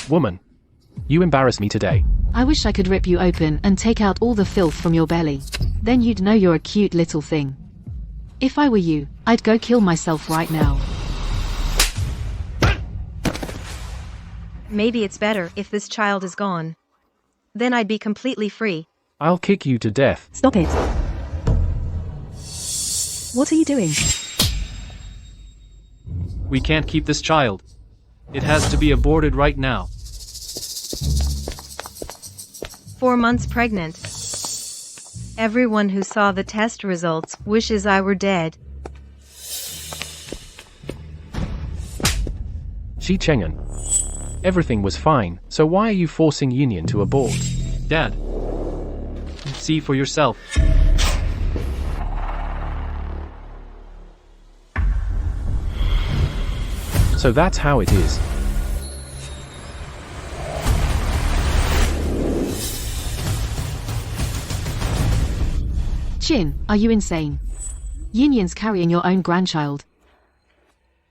Woman, you embarrass me today. I wish I could rip you open and take out all the filth from your belly. Then you'd know you're a cute little thing. If I were you, I'd go kill myself right now. Maybe it's better if this child is gone. Then I'd be completely free. I'll kick you to death. Stop it. What are you doing? We can't keep this child. It has to be aborted right now. 4 months pregnant. Everyone who saw the test results wishes I were dead. Shi Chengen. Everything was fine, so why are you forcing Union to abort? Dad, see for yourself. So that's how it is. Chin, are you insane? Union's carrying your own grandchild.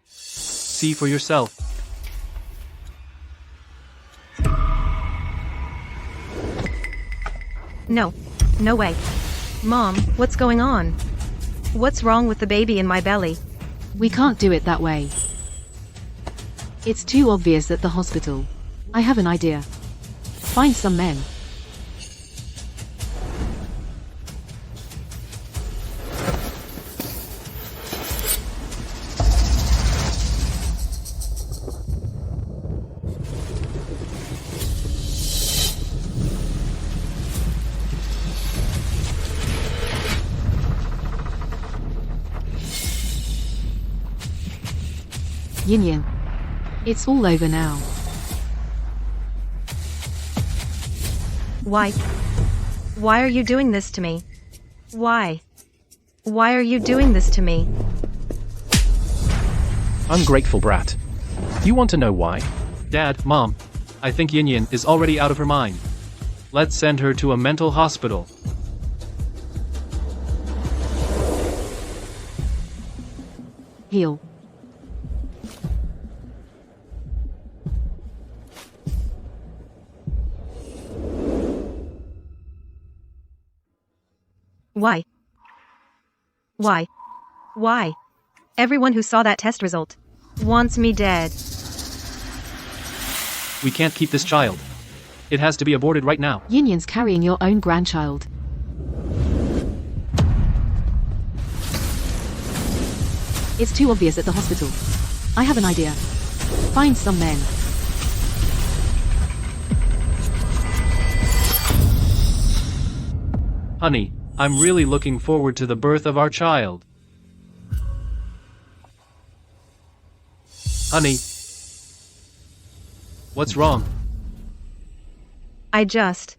See for yourself. No. No way. Mom, what's going on? What's wrong with the baby in my belly? We can't do it that way. It's too obvious at the hospital. I have an idea. Find some men. Union. It's all over now. Why? Why are you doing this to me? Why? Why are you doing this to me? Ungrateful brat. You want to know why? Dad, Mom, I think Yin is already out of her mind. Let's send her to a mental hospital. Heal. Why? Why? Why? Everyone who saw that test result wants me dead. We can't keep this child. It has to be aborted right now. Union's carrying your own grandchild. It's too obvious at the hospital. I have an idea. Find some men. Honey, I'm really looking forward to the birth of our child. Honey, what's wrong? I just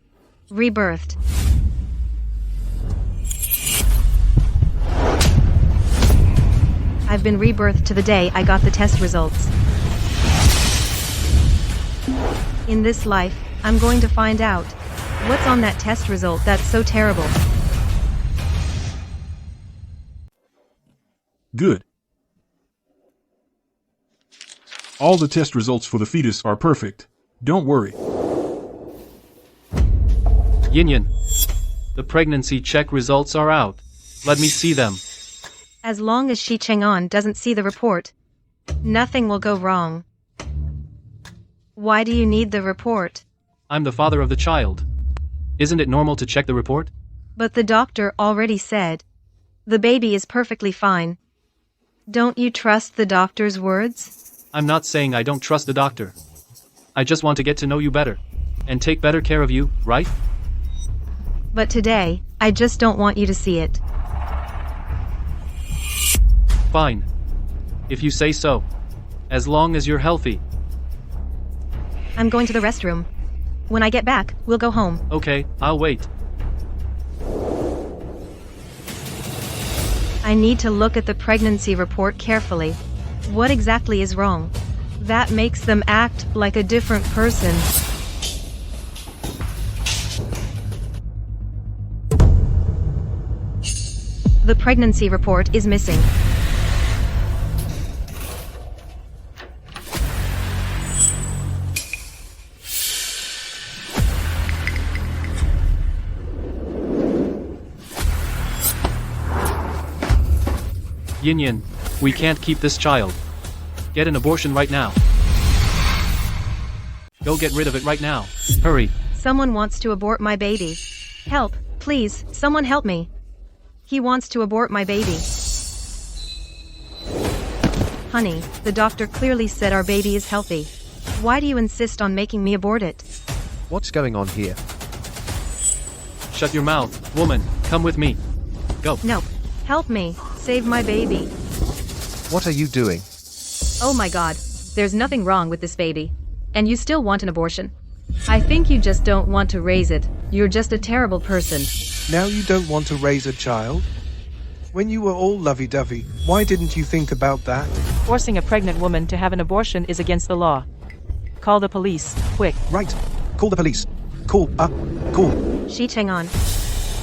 rebirthed. I've been rebirthed to the day I got the test results. In this life, I'm going to find out what's on that test result that's so terrible. Good. All the test results for the fetus are perfect. Don't worry. Yin, the pregnancy check results are out. Let me see them. As long as Shi Cheng'an doesn't see the report, nothing will go wrong. Why do you need the report? I'm the father of the child. Isn't it normal to check the report? But the doctor already said the baby is perfectly fine. Don't you trust the doctor's words? I'm not saying I don't trust the doctor. I just want to get to know you better and take better care of you, right? But today, I just don't want you to see it. Fine. If you say so. As long as you're healthy. I'm going to the restroom. When I get back, we'll go home. Okay, I'll wait. I need to look at the pregnancy report carefully. What exactly is wrong? That makes them act like a different person. The pregnancy report is missing. Yin Yin, we can't keep this child. Get an abortion right now. Go get rid of it right now. Hurry. Someone wants to abort my baby. Help, please, someone help me. He wants to abort my baby. Honey, the doctor clearly said our baby is healthy. Why do you insist on making me abort it? What's going on here? Shut your mouth, woman. Come with me. Go. No. Help me. Save my baby. What are you doing? Oh my god. There's nothing wrong with this baby. And you still want an abortion? I think you just don't want to raise it. You're just a terrible person. Now you don't want to raise a child? When you were all lovey-dovey, why didn't you think about that? Forcing a pregnant woman to have an abortion is against the law. Call the police, quick. Right. Call the police. Call. Shi Chang'an.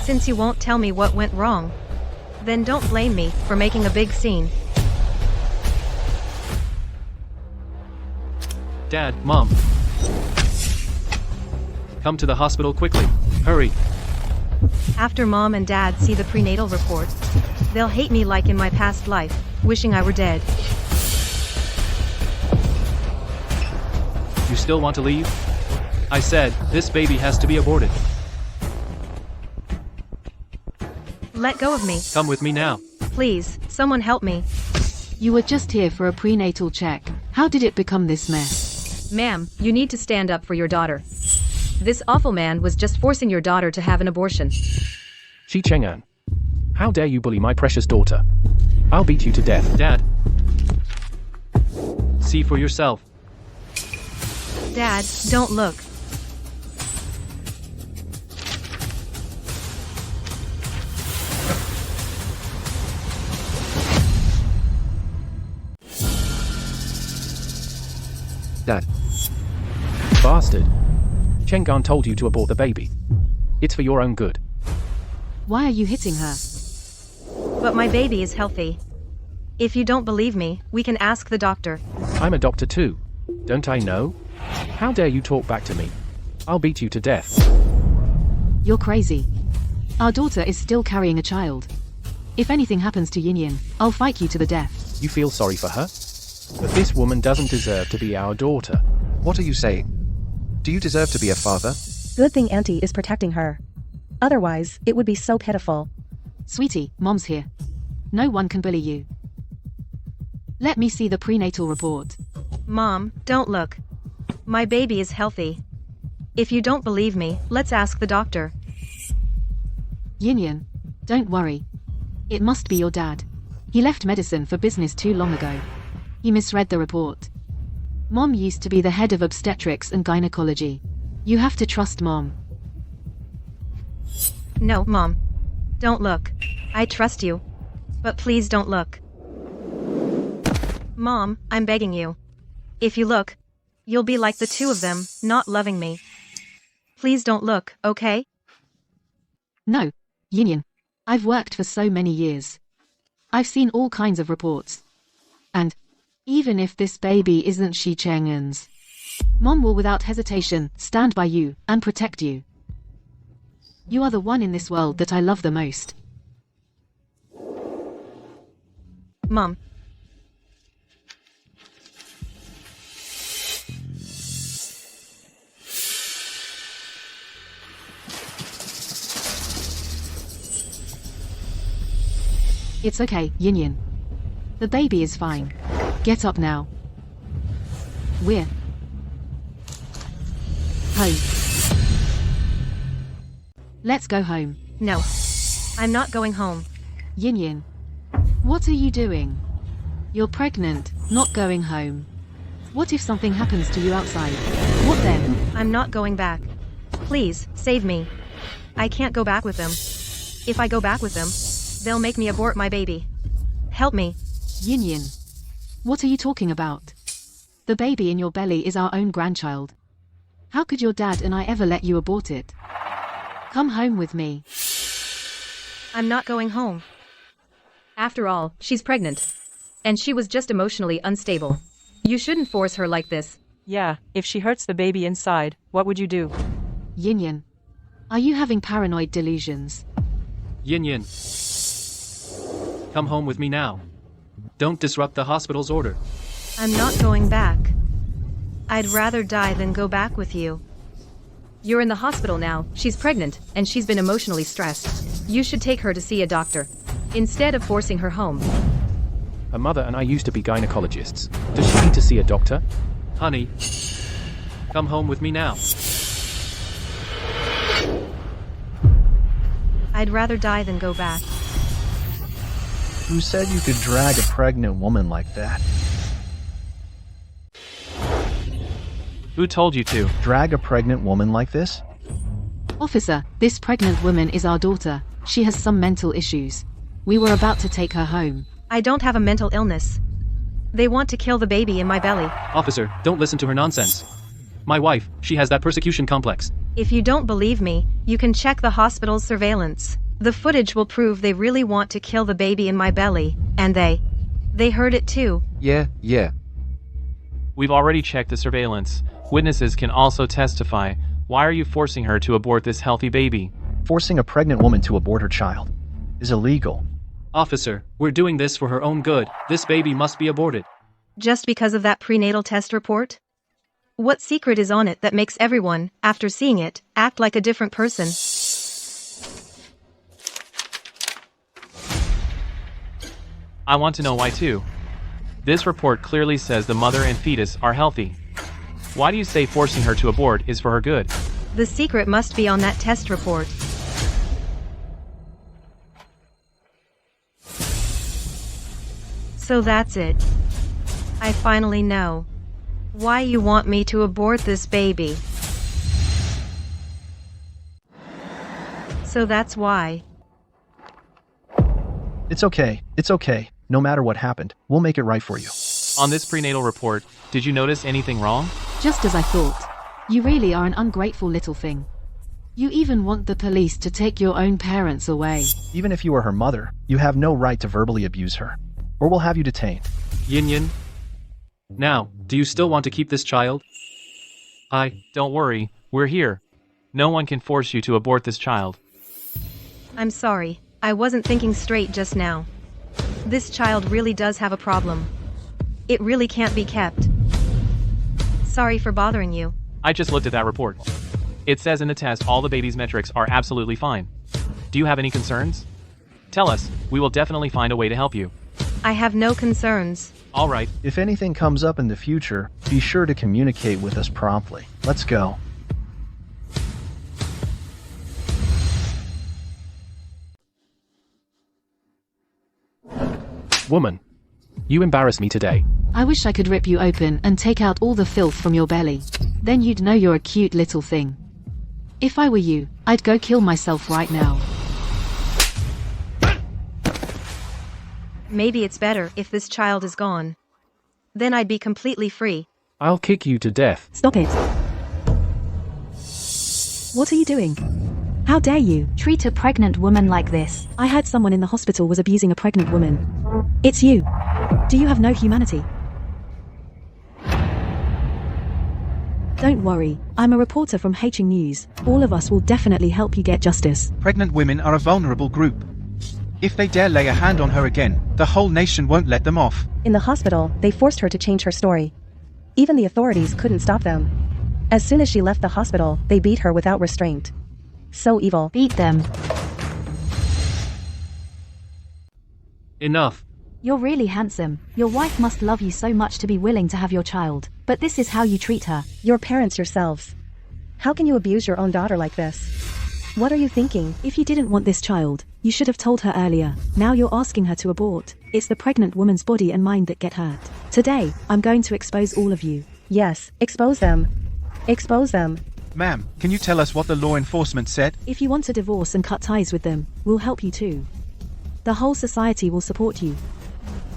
Since you won't tell me what went wrong, then don't blame me for making a big scene. Dad, Mom. Come to the hospital quickly. Hurry. After Mom and Dad see the prenatal report, they'll hate me like in my past life, wishing I were dead. You still want to leave? I said, this baby has to be aborted. Let go of me. Come with me now. Please, someone help me. You were just here for a prenatal check. How did it become this mess? Ma'am, you need to stand up for your daughter. This awful man was just forcing your daughter to have an abortion. Shi Chang'an. How dare you bully my precious daughter? I'll beat you to death. Dad. See for yourself. Dad, don't look. Dad. Bastard. Chang'an told you to abort the baby. It's for your own good. Why are you hitting her? But my baby is healthy. If you don't believe me, we can ask the doctor. I'm a doctor too. Don't I know? How dare you talk back to me? I'll beat you to death. You're crazy. Our daughter is still carrying a child. If anything happens to Yin Yin, I'll fight you to the death. You feel sorry for her? But this woman doesn't deserve to be our daughter. What are you saying? Do you deserve to be a father? Good thing Auntie is protecting her. Otherwise, it would be so pitiful. Sweetie, Mom's here. No one can bully you. Let me see the prenatal report. Mom, don't look. My baby is healthy. If you don't believe me, let's ask the doctor. Yin Yin, don't worry. It must be your dad. He left medicine for business too long ago. He misread the report. Mom used to be the head of obstetrics and gynecology. You have to trust Mom. No, Mom. Don't look. I trust you. But please don't look. Mom, I'm begging you. If you look, you'll be like the two of them, not loving me. Please don't look, okay? No, Yin Yin. I've worked for so many years. I've seen all kinds of reports. And even if this baby isn't Shi Chang'an's, Mom will without hesitation stand by you and protect you. You are the one in this world that I love the most. Mom. It's okay, Yin Yin. The baby is fine. Get up now. We're home. Let's go home. No. I'm not going home. Yin Yin. What are you doing? You're pregnant, not going home. What if something happens to you outside? What then? I'm not going back. Please, save me. I can't go back with them. If I go back with them, they'll make me abort my baby. Help me. Yin Yin. What are you talking about? The baby in your belly is our own grandchild. How could your dad and I ever let you abort it? Come home with me. I'm not going home. After all, she's pregnant. And she was just emotionally unstable. You shouldn't force her like this. Yeah, if she hurts the baby inside, what would you do? Yin Yin. Are you having paranoid delusions? Yin Yin. Come home with me now. Don't disrupt the hospital's order. I'm not going back. I'd rather die than go back with you. You're in the hospital now, she's pregnant, and she's been emotionally stressed. You should take her to see a doctor, instead of forcing her home. Her mother and I used to be gynecologists. Does she need to see a doctor? Honey, come home with me now. I'd rather die than go back. Who said you could drag a pregnant woman like that? Who told you to? Drag a pregnant woman like this? Officer, this pregnant woman is our daughter. She has some mental issues. We were about to take her home. I don't have a mental illness. They want to kill the baby in my belly. Officer, don't listen to her nonsense. My wife, she has that persecution complex. If you don't believe me, you can check the hospital's surveillance. The footage will prove they really want to kill the baby in my belly, and they heard it too. Yeah. We've already checked the surveillance. Witnesses can also testify. Why are you forcing her to abort this healthy baby? Forcing a pregnant woman to abort her child is illegal. Officer, we're doing this for her own good. This baby must be aborted. Just because of that prenatal test report? What secret is on it that makes everyone, after seeing it, act like a different person? I want to know why too. This report clearly says the mother and fetus are healthy. Why do you say forcing her to abort is for her good? The secret must be on that test report. So that's it. I finally know why you want me to abort this baby. So that's why. It's okay. No matter what happened, we'll make it right for you. On this prenatal report, did you notice anything wrong? Just as I thought. You really are an ungrateful little thing. You even want the police to take your own parents away. Even if you are her mother, you have no right to verbally abuse her, or we'll have you detained. Yin. Now, do you still want to keep this child? Don't worry, we're here. No one can force you to abort this child. I'm sorry, I wasn't thinking straight just now. This child really does have a problem. It really can't be kept. Sorry for bothering you. I just looked at that report. It says in the test all the baby's metrics are absolutely fine. Do you have any concerns? Tell us, we will definitely find a way to help you. I have no concerns. All right. If anything comes up in the future, be sure to communicate with us promptly. Let's go. Woman, you embarrass me today. I wish I could rip you open and take out all the filth from your belly. Then you'd know you're a cute little thing. If I were you, I'd go kill myself right now. Maybe it's better if this child is gone. Then I'd be completely free. I'll kick you to death. Stop it. What are you doing? How dare you? Treat a pregnant woman like this. I heard someone in the hospital was abusing a pregnant woman. It's you. Do you have no humanity? Don't worry, I'm a reporter from HN News. All of us will definitely help you get justice. Pregnant women are a vulnerable group. If they dare lay a hand on her again, the whole nation won't let them off. In the hospital, they forced her to change her story. Even the authorities couldn't stop them. As soon as she left the hospital, they beat her without restraint. So evil. Beat them. Enough. You're really handsome. Your wife must love you so much to be willing to have your child. But this is how you treat her. You're parents yourselves. How can you abuse your own daughter like this? What are you thinking? If you didn't want this child, you should have told her earlier. Now you're asking her to abort. It's the pregnant woman's body and mind that get hurt. Today, I'm going to expose all of you. Yes, expose them. Expose them. Ma'am, can you tell us what the law enforcement said? If you want to divorce and cut ties with them, we'll help you too. The whole society will support you.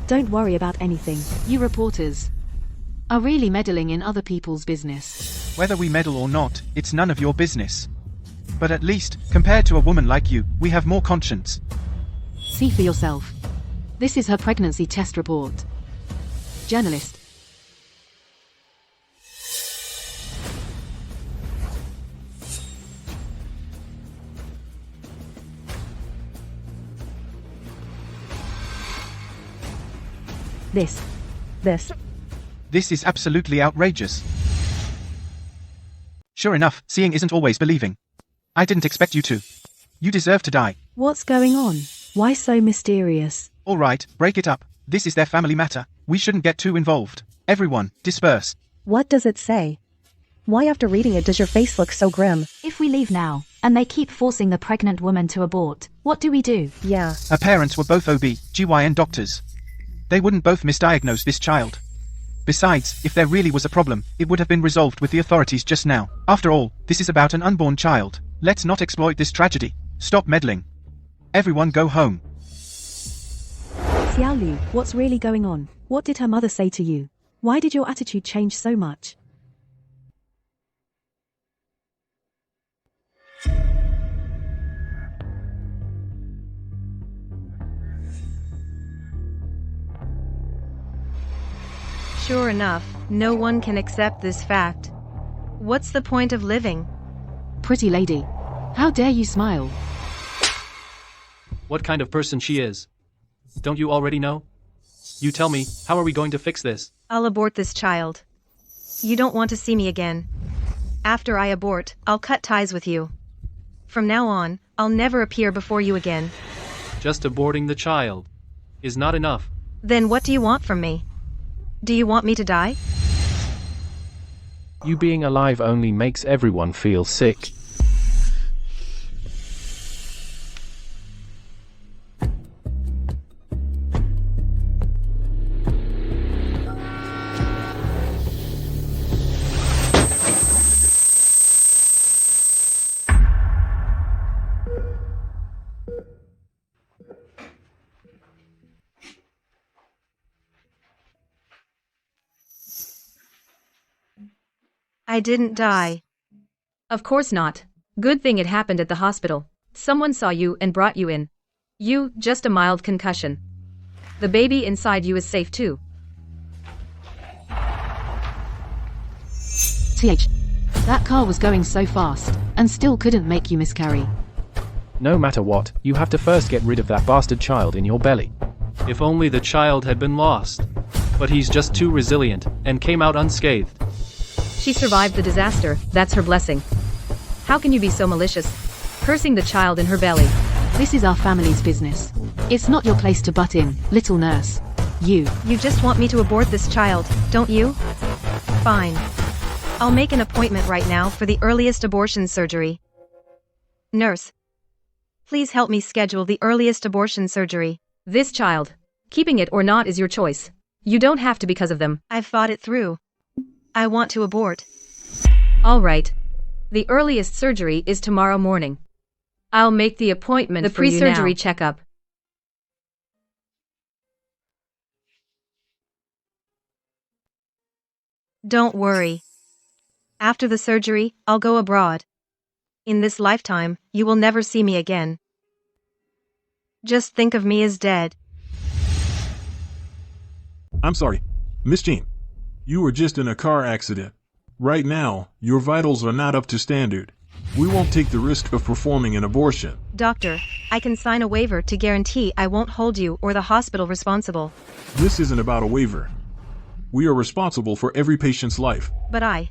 Don't worry about anything. You reporters are really meddling in other people's business. Whether we meddle or not, it's none of your business. But at least, compared to a woman like you, we have more conscience. See for yourself. This is her pregnancy test report. Journalist. This. This is absolutely outrageous. Sure enough, seeing isn't always believing. I didn't expect you to. You deserve to die. What's going on? Why so mysterious? All right, break it up. This is their family matter. We shouldn't get too involved. Everyone, disperse. What does it say? Why after reading it does your face look so grim? If we leave now, and they keep forcing the pregnant woman to abort, what do we do? Yeah. Her parents were both OB/GYN doctors. They wouldn't both misdiagnose this child. Besides, if there really was a problem, it would have been resolved with the authorities just now. After all, this is about an unborn child. Let's not exploit this tragedy. Stop meddling. Everyone go home. Xiaolu, what's really going on? What did her mother say to you? Why did your attitude change so much? Sure enough, no one can accept this fact. What's the point of living? Pretty lady, how dare you smile? What kind of person she is? Don't you already know? You tell me, how are we going to fix this? I'll abort this child. You don't want to see me again. After I abort, I'll cut ties with you. From now on, I'll never appear before you again. Just aborting the child is not enough. Then what do you want from me? Do you want me to die? You being alive only makes everyone feel sick. I didn't die. Of course not. Good thing it happened at the hospital. Someone saw you and brought you in. You, just a mild concussion. The baby inside you is safe too. That car was going so fast, and still couldn't make you miscarry. No matter what, you have to first get rid of that bastard child in your belly. If only the child had been lost. But he's just too resilient, and came out unscathed. She survived the disaster, that's her blessing. How can you be so malicious? Cursing the child in her belly. This is our family's business. It's not your place to butt in, little nurse. You just want me to abort this child, don't you? Fine. I'll make an appointment right now for the earliest abortion surgery. Nurse, please help me schedule the earliest abortion surgery. This child, keeping it or not is your choice. You don't have to because of them. I've thought it through. I want to abort. All right. The earliest surgery is tomorrow morning. I'll make the appointment for you now. The pre-surgery checkup. Don't worry. After the surgery, I'll go abroad. In this lifetime, you will never see me again. Just think of me as dead. I'm sorry, Miss Jean. You were just in a car accident. Right now, your vitals are not up to standard. We won't take the risk of performing an abortion. Doctor, I can sign a waiver to guarantee I won't hold you or the hospital responsible. This isn't about a waiver. We are responsible for every patient's life. But I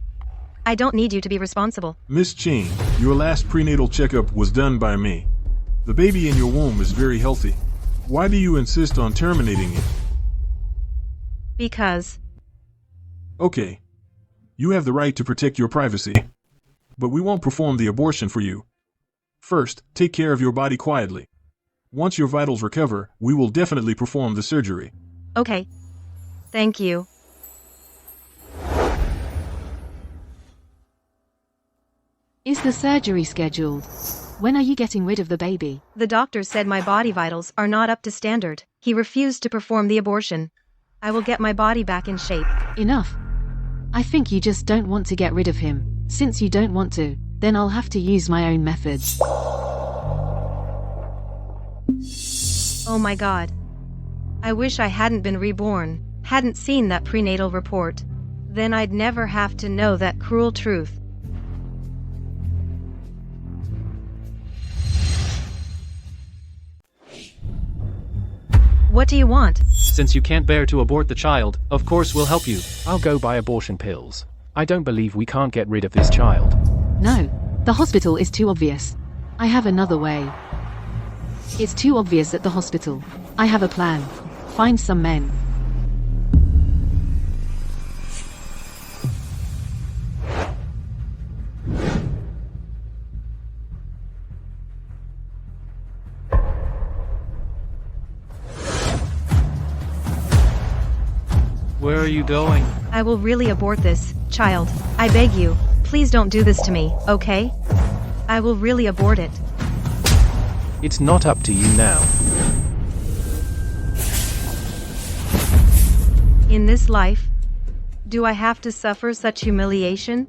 don't need you to be responsible. Miss Ching, your last prenatal checkup was done by me. The baby in your womb is very healthy. Why do you insist on terminating it? Because. Okay. You have the right to protect your privacy. But we won't perform the abortion for you. First, take care of your body quietly. Once your vitals recover, we will definitely perform the surgery. Okay. Thank you. Is the surgery scheduled? When are you getting rid of the baby? The doctor said my body vitals are not up to standard. He refused to perform the abortion. I will get my body back in shape. Enough. I think you just don't want to get rid of him. Since you don't want to, then I'll have to use my own methods. Oh my god. I wish I hadn't been reborn, hadn't seen that prenatal report. Then I'd never have to know that cruel truth. What do you want? Since you can't bear to abort the child, of course we'll help you. I'll go buy abortion pills. I don't believe we can't get rid of this child. No, the hospital is too obvious. I have another way. It's too obvious at the hospital. I have a plan. Find some men. Where are you going? I will really abort this child. I beg you, please don't do this to me, okay? I will really abort it. It's not up to you now. In this life, do I have to suffer such humiliation?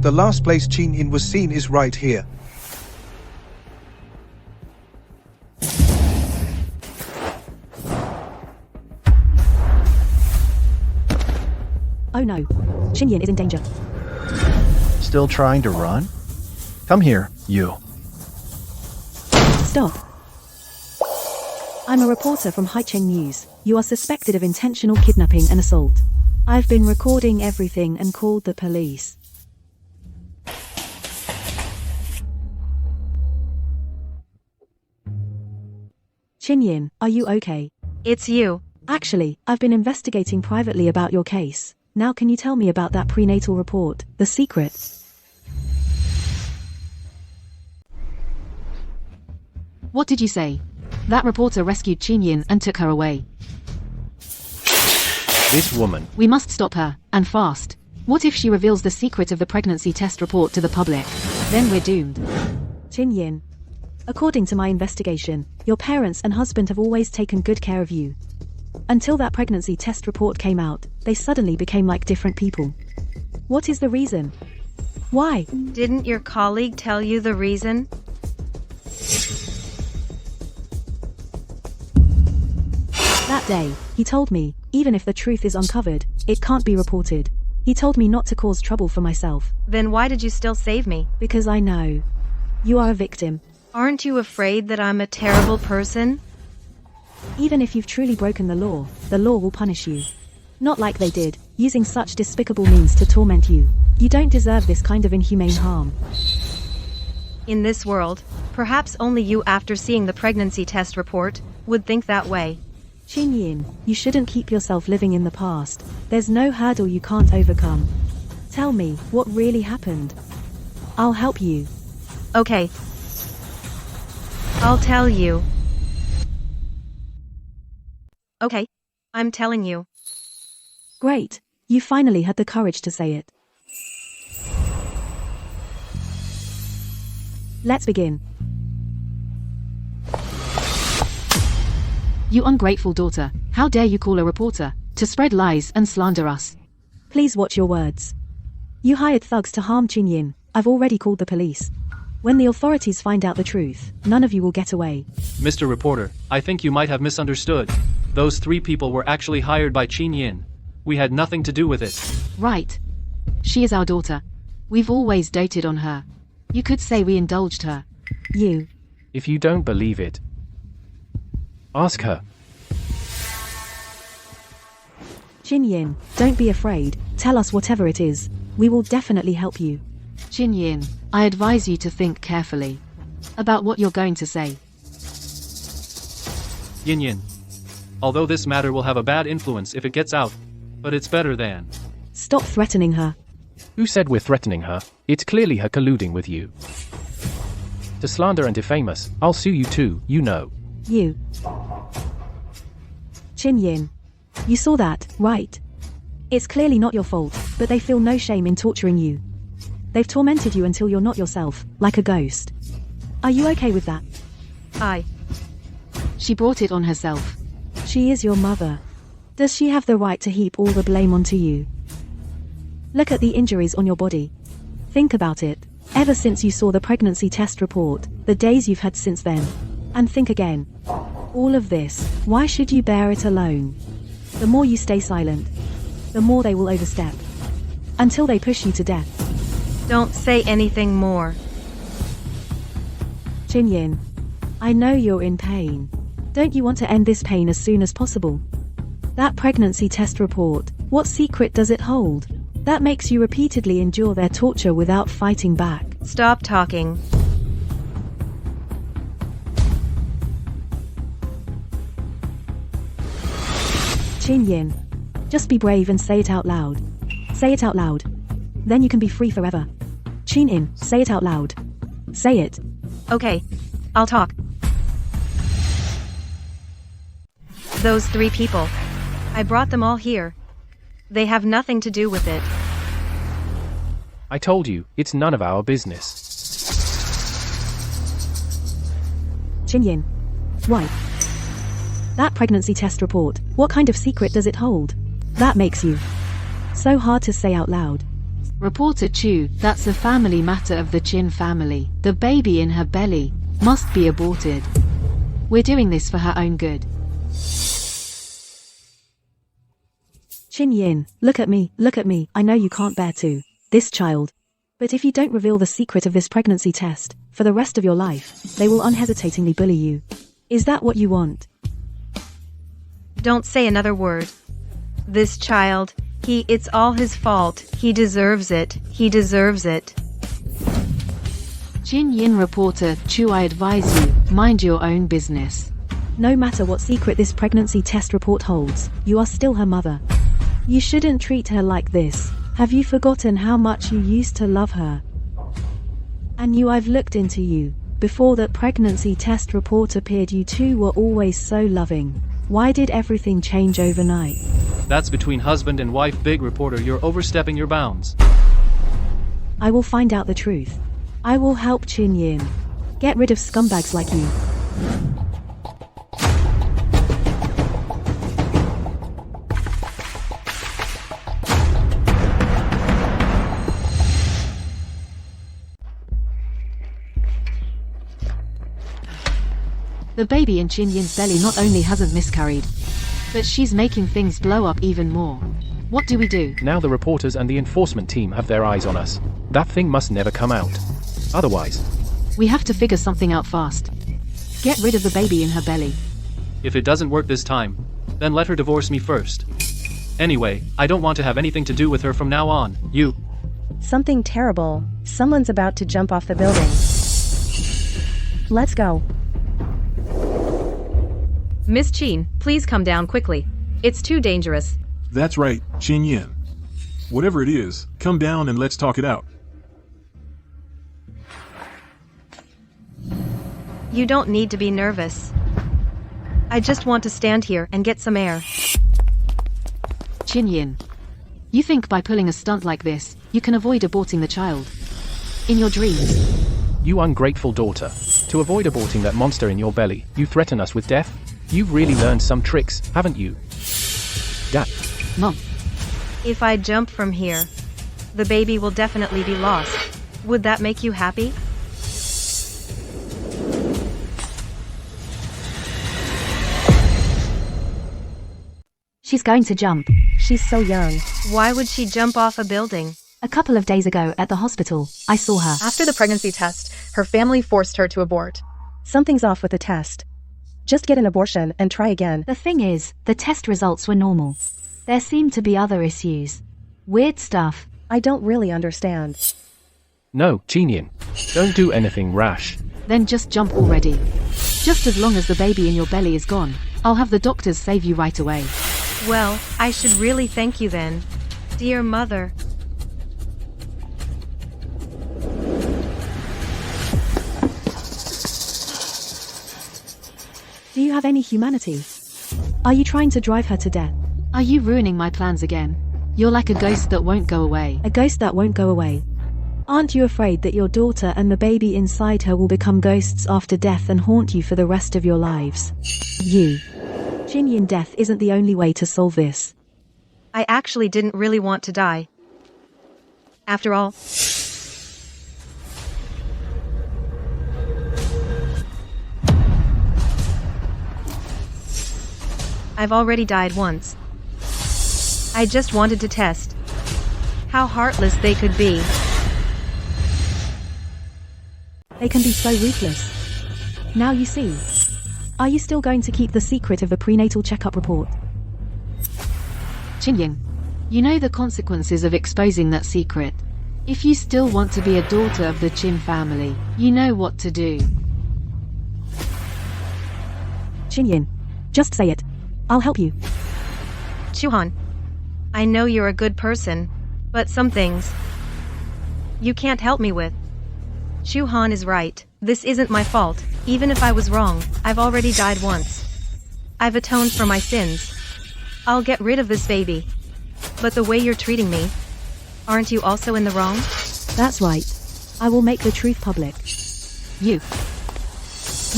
The last place Chin Yin was seen is right here. Oh no. Chin Yin is in danger. Still trying to run? Come here, you. Stop. I'm a reporter from Haicheng News. You are suspected of intentional kidnapping and assault. I've been recording everything and called the police. Chin Yin, are you okay? It's you. Actually, I've been investigating privately about your case. Now can you tell me about that prenatal report, the secret? What did you say? That reporter rescued Chin Yin and took her away. This woman. We must stop her, and fast. What if she reveals the secret of the pregnancy test report to the public? Then we're doomed. Chin Yin, according to my investigation, your parents and husband have always taken good care of you. Until that pregnancy test report came out, they suddenly became like different people. What is the reason? Why? Didn't your colleague tell you the reason? That day, he told me, even if the truth is uncovered, it can't be reported. He told me not to cause trouble for myself. Then why did you still save me? Because I know. You are a victim. Aren't you afraid that I'm a terrible person? Even if you've truly broken the law will punish you. Not like they did, using such despicable means to torment you. You don't deserve this kind of inhumane harm. In this world, perhaps only you after seeing the pregnancy test report, would think that way. Chin Yin, you shouldn't keep yourself living in the past. There's no hurdle you can't overcome. Tell me, what really happened? I'll help you. Okay. I'll tell you. Okay. I'm telling you. Great. You finally had the courage to say it. Let's begin. You ungrateful daughter, how dare you call a reporter to spread lies and slander us? Please watch your words. You hired thugs to harm Chin Yin. I've already called the police. When the authorities find out the truth, none of you will get away. Mr. Reporter, I think you might have misunderstood. Those 3 people were actually hired by Chin Yin. We had nothing to do with it. Right. She is our daughter. We've always doted on her. You could say we indulged her. You. If you don't believe it, ask her. Chin Yin, don't be afraid. Tell us whatever it is. We will definitely help you. Chin Yin, I advise you to think carefully about what you're going to say. Yin Yin. Although this matter will have a bad influence if it gets out, but it's better than. Stop threatening her. Who said we're threatening her? It's clearly her colluding with you. To slander and defame us, I'll sue you too, you know. You. Chin Yin. You saw that, right? It's clearly not your fault, but they feel no shame in torturing you. They've tormented you until you're not yourself, like a ghost. Are you okay with that? She brought it on herself. She is your mother. Does she have the right to heap all the blame onto you? Look at the injuries on your body. Think about it. Ever since you saw the pregnancy test report, the days you've had since then. And think again. All of this, why should you bear it alone? The more you stay silent, the more they will overstep. Until they push you to death. Don't say anything more. Chin-yin, I know you're in pain. Don't you want to end this pain as soon as possible? That pregnancy test report, what secret does it hold? That makes you repeatedly endure their torture without fighting back. Stop talking. Chin-yin, just be brave and say it out loud. Say it out loud. Then you can be free forever. Chin-yin, say it out loud. Say it. Okay, I'll talk. Those 3 people. I brought them all here. They have nothing to do with it. I told you, it's none of our business. Chin-yin. Why? That pregnancy test report, what kind of secret does it hold? That makes you so hard to say out loud. Reporter Chu, that's a family matter of the Chin family. The baby in her belly must be aborted. We're doing this for her own good. Chin-yin, look at me, I know you can't bear to this child. But if you don't reveal the secret of this pregnancy test, for the rest of your life, they will unhesitatingly bully you. Is that what you want? Don't say another word. This child, it's all his fault. He deserves it. He deserves it. Chin-yin reporter Chu, I advise you, mind your own business. No matter what secret this pregnancy test report holds, you are still her mother. You shouldn't treat her like this. Have you forgotten how much you used to love her? And I've looked into you. Before that pregnancy test report appeared, you two were always so loving. Why did everything change overnight? That's between husband and wife. Big reporter, you're overstepping your bounds. I will find out the truth. I will help Chin-yin. Get rid of scumbags like you. The baby in Chin-yin's belly not only hasn't miscarried, but she's making things blow up even more. What do we do? Now the reporters and the enforcement team have their eyes on us. That thing must never come out. Otherwise, we have to figure something out fast. Get rid of the baby in her belly. If it doesn't work this time, then let her divorce me first. Anyway, I don't want to have anything to do with her from now on. You. Something terrible. Someone's about to jump off the building. Let's go. Miss Chin, please come down quickly. It's too dangerous. That's right, Chin-yin. Whatever it is, come down and let's talk it out. You don't need to be nervous. I just want to stand here and get some air. Chin-yin, you think by pulling a stunt like this, you can avoid aborting the child? In your dreams? You ungrateful daughter. To avoid aborting that monster in your belly, you threaten us with death? You've really learned some tricks, haven't you? Dad. Mom. If I jump from here, the baby will definitely be lost. Would that make you happy? She's going to jump. She's so young. Why would she jump off a building? A couple of days ago at the hospital, I saw her. After the pregnancy test, her family forced her to abort. Something's off with the test. Just get an abortion and try again. The thing is, the test results were normal. There seemed to be other issues. Weird stuff. I don't really understand. No, Chin-yin. Don't do anything rash. Then just jump already. Just as long as the baby in your belly is gone, I'll have the doctors save you right away. Well, I should really thank you then, dear mother. Do you have any humanity? Are you trying to drive her to death? Are you ruining my plans again? You're like a ghost that won't go away. A ghost that won't go away. Aren't you afraid that your daughter and the baby inside her will become ghosts after death and haunt you for the rest of your lives? Chin-yin, death isn't the only way to solve this. I actually didn't really want to die. After all, I've already died once. I just wanted to test how heartless they could be. They can be so ruthless. Now you see. Are you still going to keep the secret of the prenatal checkup report? Chinyin, you know the consequences of exposing that secret. If you still want to be a daughter of the Chin family, you know what to do. Chinyin, just say it. I'll help you. Chuhan, I know you're a good person, but some things you can't help me with. Chuhan is right. This isn't my fault. Even if I was wrong, I've already died once. I've atoned for my sins. I'll get rid of this baby. But the way you're treating me, aren't you also in the wrong? That's right. I will make the truth public. You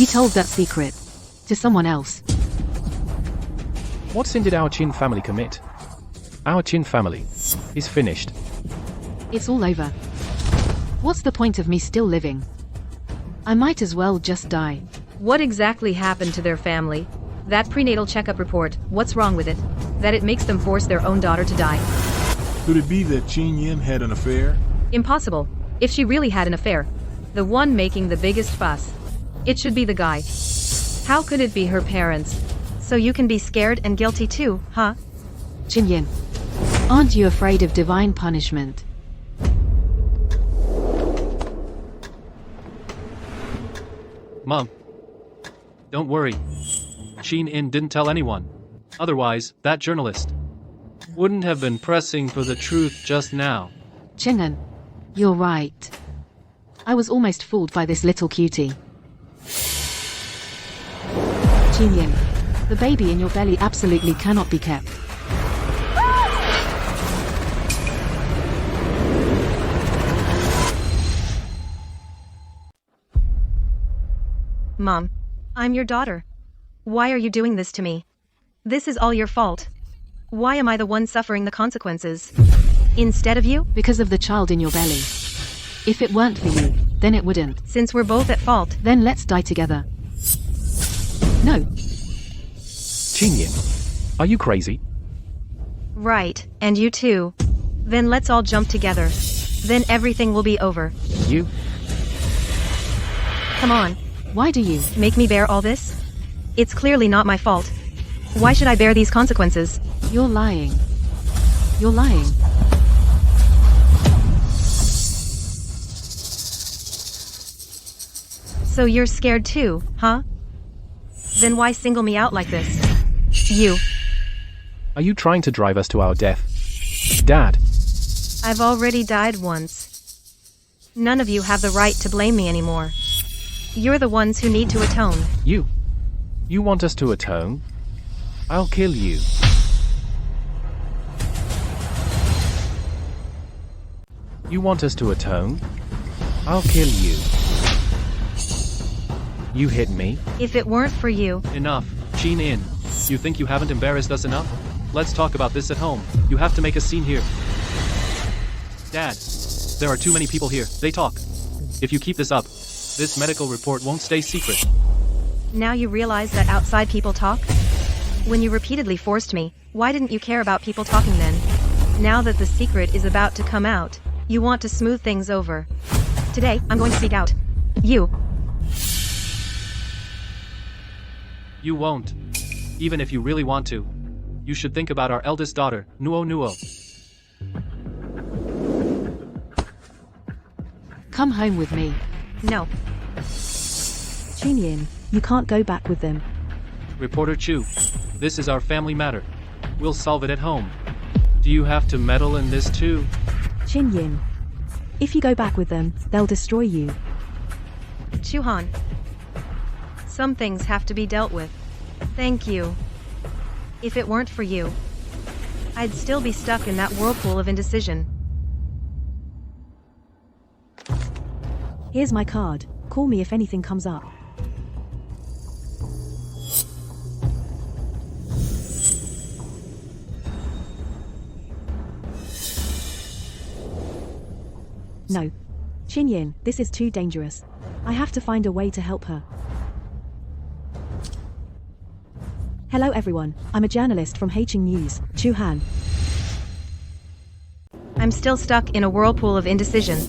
told that secret to someone else. What sin did our Chin family commit? Our Chin family is finished. It's all over. What's the point of me still living? I might as well just die. What exactly happened to their family? That prenatal checkup report, what's wrong with it? That it makes them force their own daughter to die? Could it be that Chin Yin had an affair? Impossible. If she really had an affair, the one making the biggest fuss, it should be the guy. How could it be her parents? So you can be scared and guilty too, huh? Chinyin, aren't you afraid of divine punishment? Mom, don't worry. Shin In didn't tell anyone. Otherwise, that journalist wouldn't have been pressing for the truth just now. Chingan, you're right. I was almost fooled by this little cutie. Chinyin, the baby in your belly absolutely cannot be kept. Mom, I'm your daughter. Why are you doing this to me? This is all your fault. Why am I the one suffering the consequences? Instead of you? Because of the child in your belly. If it weren't for you, then it wouldn't. Since we're both at fault, then let's die together. No. Chinyin, are you crazy? Right, and you too. Then let's all jump together. Then everything will be over. You? Come on. Why do you make me bear all this? It's clearly not my fault. Why should I bear these consequences? You're lying. You're lying. So you're scared too, huh? Then why single me out like this? You. Are you trying to drive us to our death? Dad. I've already died once. None of you have the right to blame me anymore. You're the ones who need to atone. You want us to atone? I'll kill you. You want us to atone? I'll kill you. You hit me? If it weren't for you... Enough. Shin In. You think you haven't embarrassed us enough? Let's talk about this at home. You have to make a scene here. Dad, there are too many people here. They talk. If you keep this up, this medical report won't stay secret. Now you realize that outside people talk? When you repeatedly forced me, why didn't you care about people talking then? Now that the secret is about to come out, you want to smooth things over. Today, I'm going to speak out. You won't. Even if you really want to. You should think about our eldest daughter, Nuo Nuo. Come home with me. No. Chinyin, you can't go back with them. Reporter Chu, this is our family matter. We'll solve it at home. Do you have to meddle in this too? Chinyin, if you go back with them, they'll destroy you. Chuhan. Some things have to be dealt with. Thank you. If it weren't for you, I'd still be stuck in that whirlpool of indecision. Here's my card. Call me if anything comes up. No. Chinyin, this is too dangerous. I have to find a way to help her. Hello everyone, I'm a journalist from Haching News, Chu Han. I'm still stuck in a whirlpool of indecision.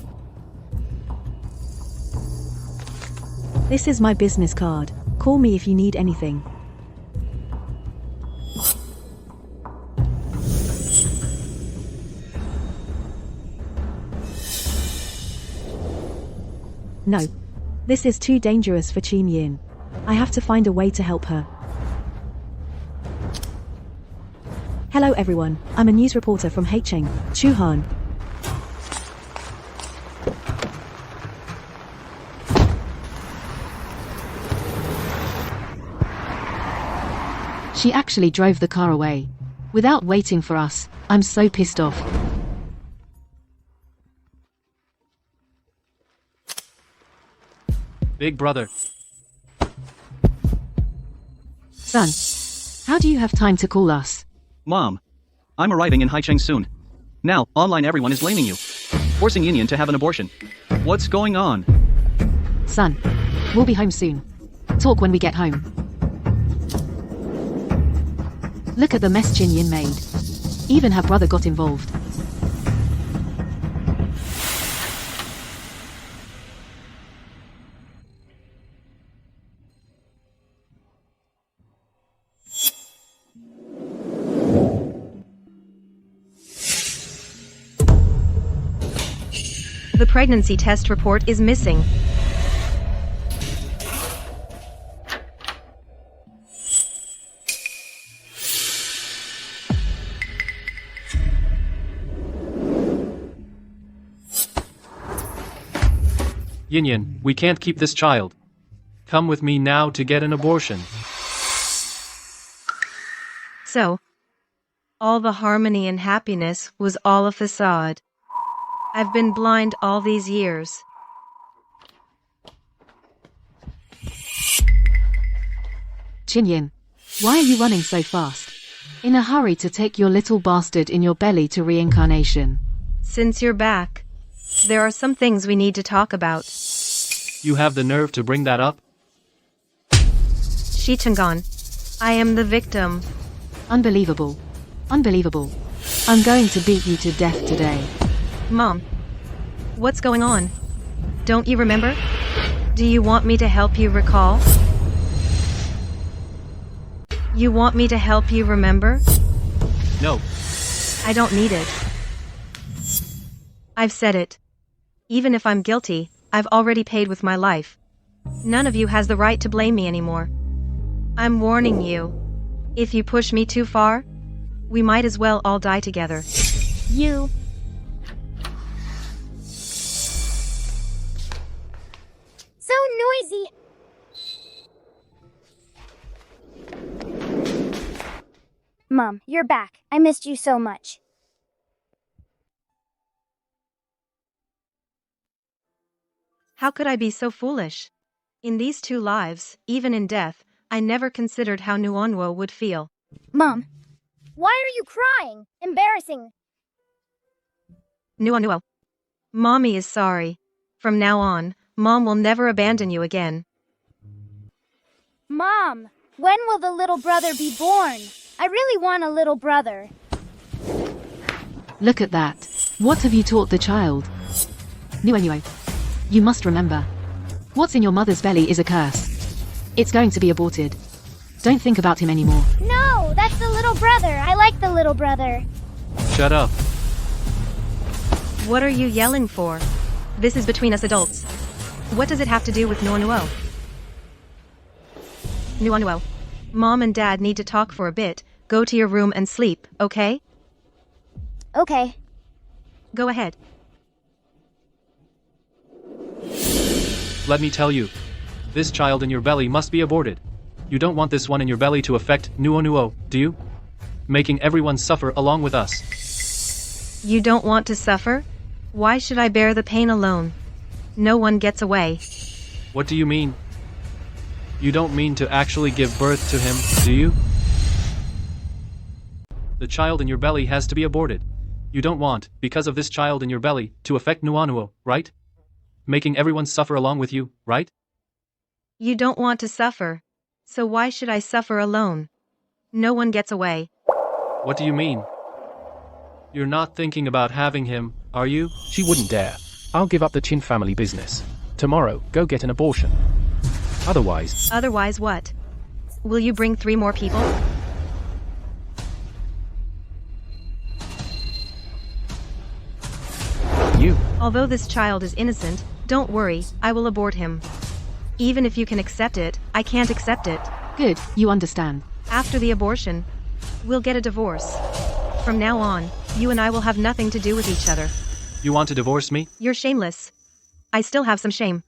This is my business card. Call me if you need anything. No. This is too dangerous for Chin Yin. I have to find a way to help her. Hello everyone, I'm a news reporter from Haicheng, Chuhan. She actually drove the car away. Without waiting for us. I'm so pissed off. Big brother. Son, how do you have time to call us? Mom, I'm arriving in Haicheng soon. Now, online everyone is blaming you. Forcing Yin to have an abortion. What's going on? Son, we'll be home soon. Talk when we get home. Look at the mess Chin Yin made. Even her brother got involved. The pregnancy test report is missing. Yin, we can't keep this child. Come with me now to get an abortion. So, all the harmony and happiness was all a facade. I've been blind all these years. Chin Yin, why are you running so fast? In a hurry to take your little bastard in your belly to reincarnation. Since you're back, there are some things we need to talk about. You have the nerve to bring that up? Shichangan, I am the victim. Unbelievable. Unbelievable. I'm going to beat you to death today. Mom, what's going on? Don't you remember? Do you want me to help you recall? You want me to help you remember? No. I don't need it. I've said it. Even if I'm guilty, I've already paid with my life. None of you has the right to blame me anymore. I'm warning you. If you push me too far, we might as well all die together. You. So noisy. Mom, you're back. I missed you so much. How could I be so foolish? In these 2 lives, even in death, I never considered how Nuonwo would feel. Mom, why are you crying? Embarrassing. Nuonwo. Mommy is sorry. From now on, Mom will never abandon you again. Mom, when will the little brother be born? I really want a little brother. Look at that. What have you taught the child? Nuonwo. You must remember. What's in your mother's belly is a curse. It's going to be aborted. Don't think about him anymore. No, that's the little brother. I like the little brother. Shut up. What are you yelling for? This is between us adults. What does it have to do with Nuonwo? Nuonwo, Mom and Dad need to talk for a bit. Go to your room and sleep, okay? Okay. Go ahead. Let me tell you. This child in your belly must be aborted. You don't want this one in your belly to affect Nuonwo, do you? Making everyone suffer along with us. You don't want to suffer? Why should I bear the pain alone? No one gets away. What do you mean? You don't mean to actually give birth to him, do you? The child in your belly has to be aborted. You don't want, because of this child in your belly, to affect Nuonwo, right? Making everyone suffer along with you, right? You don't want to suffer. So why should I suffer alone? No one gets away. What do you mean? You're not thinking about having him, are you? She wouldn't dare. I'll give up the Chin family business. Tomorrow, go get an abortion. Otherwise, Otherwise what? Will you bring 3 more people? you. Although this child is innocent, don't worry, I will abort him. Even if you can accept it, I can't accept it. Good, you understand. After the abortion, we'll get a divorce. From now on, you and I will have nothing to do with each other. You want to divorce me? You're shameless. I still have some shame.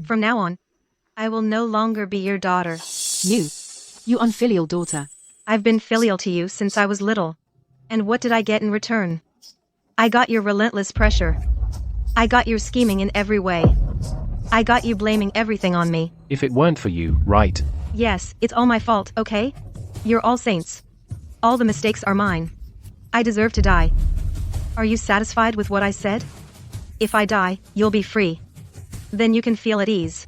From now on, I will no longer be your daughter. You unfilial daughter. I've been filial to you since I was little. And what did I get in return? I got your relentless pressure. I got your scheming in every way. I got you blaming everything on me. If it weren't for you, right? Yes, it's all my fault, okay? You're all saints. All the mistakes are mine. I deserve to die. Are you satisfied with what I said? If I die, you'll be free. Then you can feel at ease.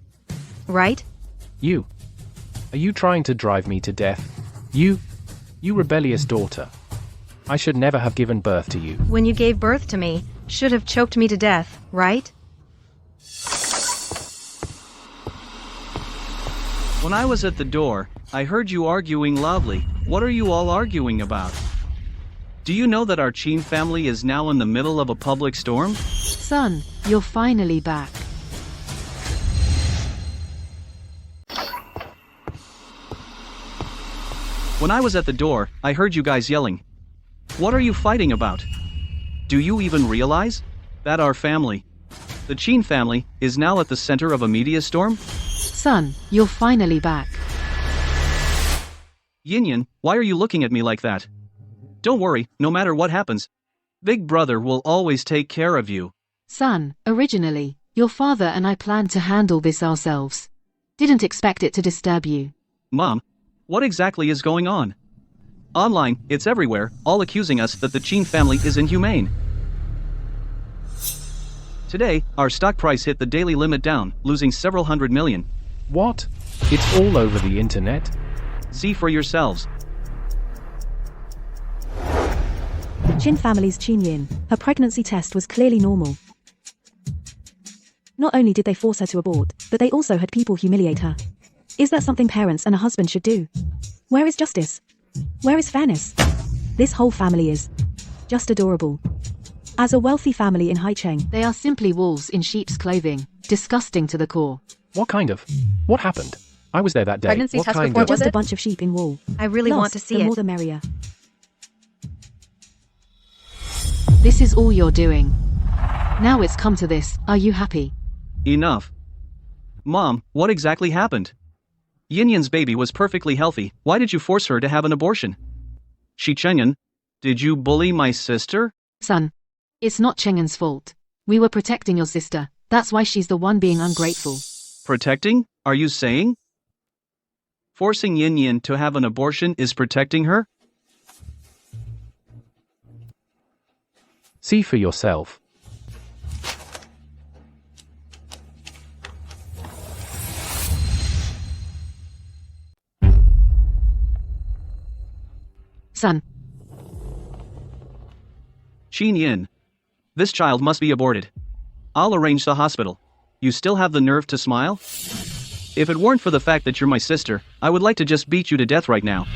Right? You. Are you trying to drive me to death? You rebellious daughter. I should never have given birth to you. When you gave birth to me, should have choked me to death, right? When I was at the door, I heard you arguing loudly. What are you all arguing about? Do you know that our Chin family is now in the middle of a public storm? Son, you're finally back. When I was at the door, I heard you guys yelling. What are you fighting about? Do you even realize that our family, the Chin family, is now at the center of a media storm? Son, you're finally back. Yin, why are you looking at me like that? Don't worry, no matter what happens, Big Brother will always take care of you. Son, originally, your father and I planned to handle this ourselves. Didn't expect it to disturb you. Mom, what exactly is going on? Online, it's everywhere, all accusing us that the Chin family is inhumane. Today, our stock price hit the daily limit down, losing several hundred million. What? It's all over the internet? See for yourselves. Chin family's Chin Yin. Her pregnancy test was clearly normal. Not only did they force her to abort, but they also had people humiliate her. Is that something parents and a husband should do? Where is justice? Where is fairness? This whole family is just adorable. As a wealthy family in Haicheng, they are simply wolves in sheep's clothing, disgusting to the core. What happened? I was there that day. Pregnancy test report, just a bunch of sheep in wool. I really want to see the it. more the merrier. This is all you're doing. Now it's come to this, are you happy? Enough. Mom, what exactly happened? Yin's baby was perfectly healthy, why did you force her to have an abortion? Chengyan, did you bully my sister? Son, it's not Cheng'en's fault. We were protecting your sister, that's why she's the one being ungrateful. Protecting? Are you saying? Forcing Yin to have an abortion is protecting her? See for yourself. Son. Chin Yin. This child must be aborted. I'll arrange the hospital. You still have the nerve to smile? If it weren't for the fact that you're my sister, I would like to just beat you to death right now.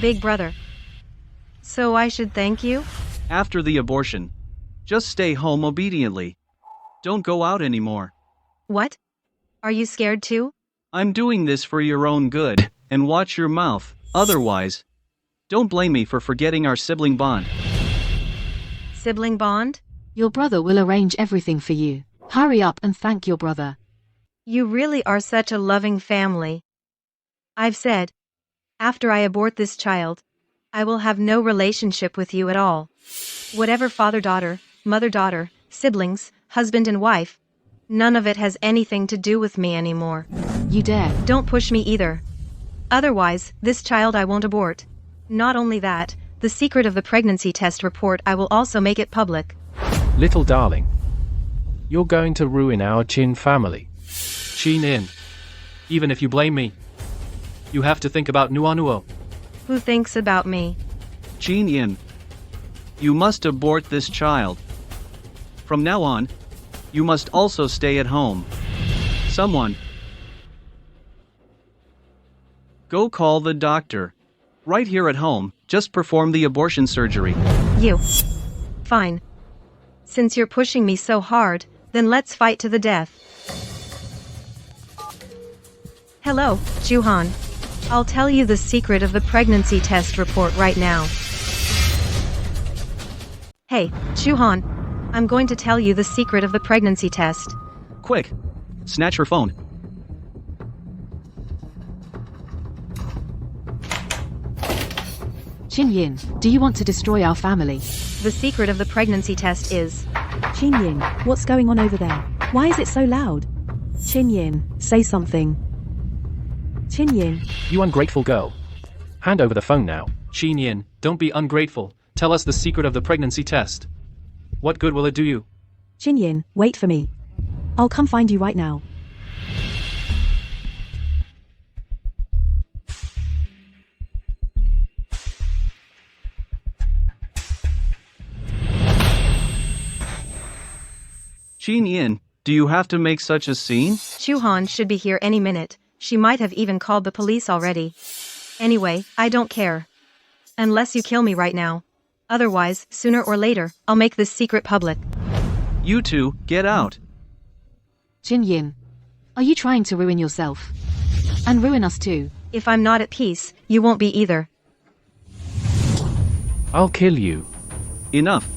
Big Brother. So I should thank you? After the abortion. Just stay home obediently. Don't go out anymore. What? Are you scared too? I'm doing this for your own good, and watch your mouth, otherwise. Don't blame me for forgetting our sibling bond. Sibling bond? Your brother will arrange everything for you. Hurry up and thank your brother. You really are such a loving family. I've said, after I abort this child, I will have no relationship with you at all. Whatever father-daughter, mother-daughter, siblings, husband and wife, none of it has anything to do with me anymore. You dare. Don't push me either. Otherwise, this child I won't abort. Not only that, the secret of the pregnancy test report I will also make it public. Little darling. You're going to ruin our Chin family. Chin Yin. Even if you blame me, you have to think about Nuanuo. Who thinks about me? Chin Yin. You must abort this child. From now on, you must also stay at home. Someone Go call the doctor. Right here at home, just perform the abortion surgery. You. Fine. Since you're pushing me so hard, then let's fight to the death. Hello, Juhan. I'll tell you the secret of the pregnancy test report right now. Hey, Juhan. I'm going to tell you the secret of the pregnancy test. Quick! Snatch her phone. Chin-yin, do you want to destroy our family? The secret of the pregnancy test is... Chin-yin, what's going on over there? Why is it so loud? Chin-yin, say something. Chin-yin. You ungrateful girl. Hand over the phone now. Chin-yin, don't be ungrateful. Tell us the secret of the pregnancy test. What good will it do you? Chin-yin, wait for me. I'll come find you right now. Chin-yin, do you have to make such a scene? Juhan should be here any minute. She might have even called the police already. Anyway, I don't care. Unless you kill me right now. Otherwise, sooner or later, I'll make this secret public. You two, get out. Chin-yin, are you trying to ruin yourself? And ruin us too? If I'm not at peace, you won't be either. I'll kill you. Enough.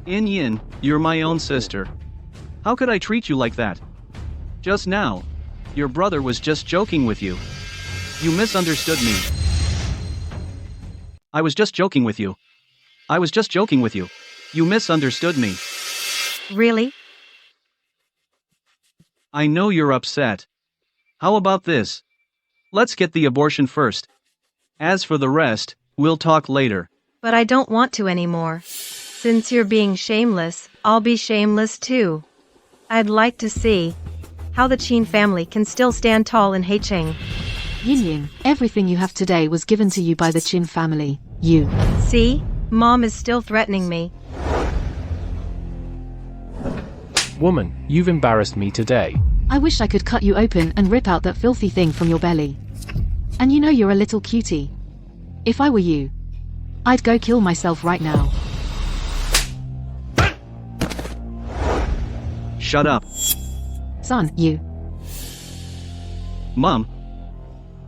Yin, you're my own sister. How could I treat you like that? Just now, your brother was just joking with you. You misunderstood me. I was just joking with you. I was just joking with you. You misunderstood me. Really? I know you're upset. How about this? Let's get the abortion first. As for the rest, we'll talk later. But I don't want to anymore. Since you're being shameless, I'll be shameless too. I'd like to see how the Qin family can still stand tall in Heicheng. Yin-yin, everything you have today was given to you by the Qin family. You. See? Mom is still threatening me. Woman, you've embarrassed me today. I wish I could cut you open and rip out that filthy thing from your belly. And you know you're a little cutie. If I were you, I'd go kill myself right now. Shut up. Son, you. Mom.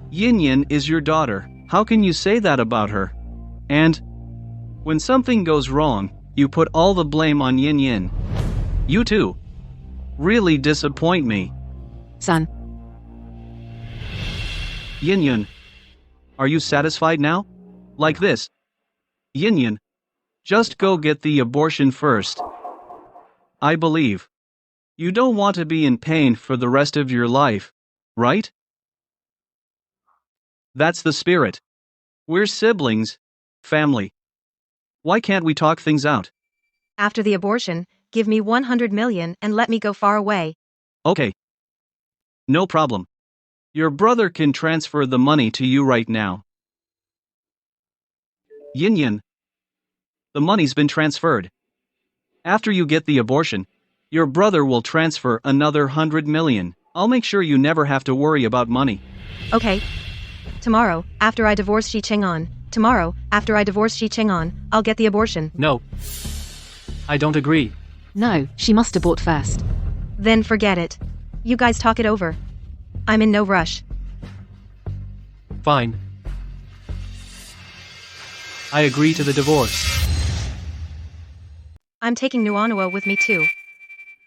Yin is your daughter. How can you say that about her? And when something goes wrong, you put all the blame on Yin. You too. Really disappoint me. Son. Yin, are you satisfied now? Like this. Yin, just go get the abortion first. I believe. You don't want to be in pain for the rest of your life, right? That's the spirit. We're siblings, family. Why can't we talk things out? After the abortion, give me 100 million and let me go far away. Okay. No problem. Your brother can transfer the money to you right now. Yin, the money's been transferred. After you get the abortion, your brother will transfer another 100 million. I'll make sure you never have to worry about money. Okay. Tomorrow, after I divorce Xi Cheng'an, I'll get the abortion. No. I don't agree. No, she must abort first. Then forget it. You guys talk it over. I'm in no rush. Fine. I agree to the divorce. I'm taking Nuanua with me too.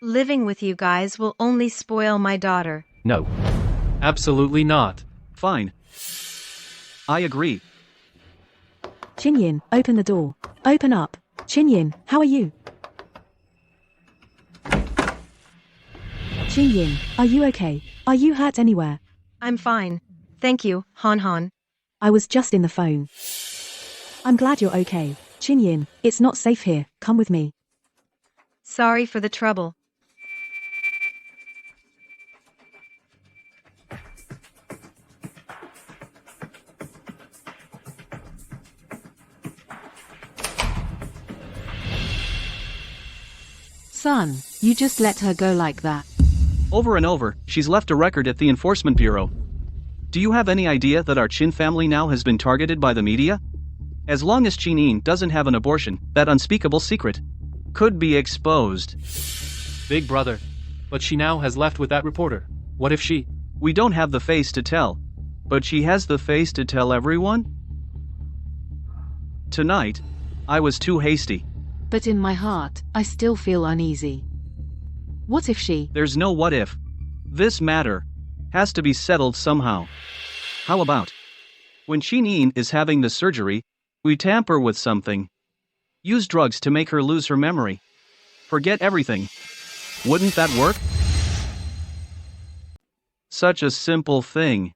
Living with you guys will only spoil my daughter. No. Absolutely not. Fine. I agree. Chin-yin, open the door. Open up. Chin-yin, how are you? Chin-yin, are you okay? Are you hurt anywhere? I'm fine. Thank you, Han. I was just in the phone. I'm glad you're okay. Chin-yin, it's not safe here. Come with me. Sorry for the trouble. Son, You just let her go like that. Over and over, she's left a record at the Enforcement Bureau. Do you have any idea that our Chin family now has been targeted by the media? As long as Chin doesn't have an abortion, that unspeakable secret could be exposed. Big brother. But she now has left with that reporter. What if she... We don't have the face to tell. But she has the face to tell everyone? Tonight, I was too hasty. But in my heart, I still feel uneasy. What if she... There's no what if. This matter has to be settled somehow. How about, when Chin is having the surgery, we tamper with something. Use drugs to make her lose her memory. Forget everything. Wouldn't that work? Such a simple thing.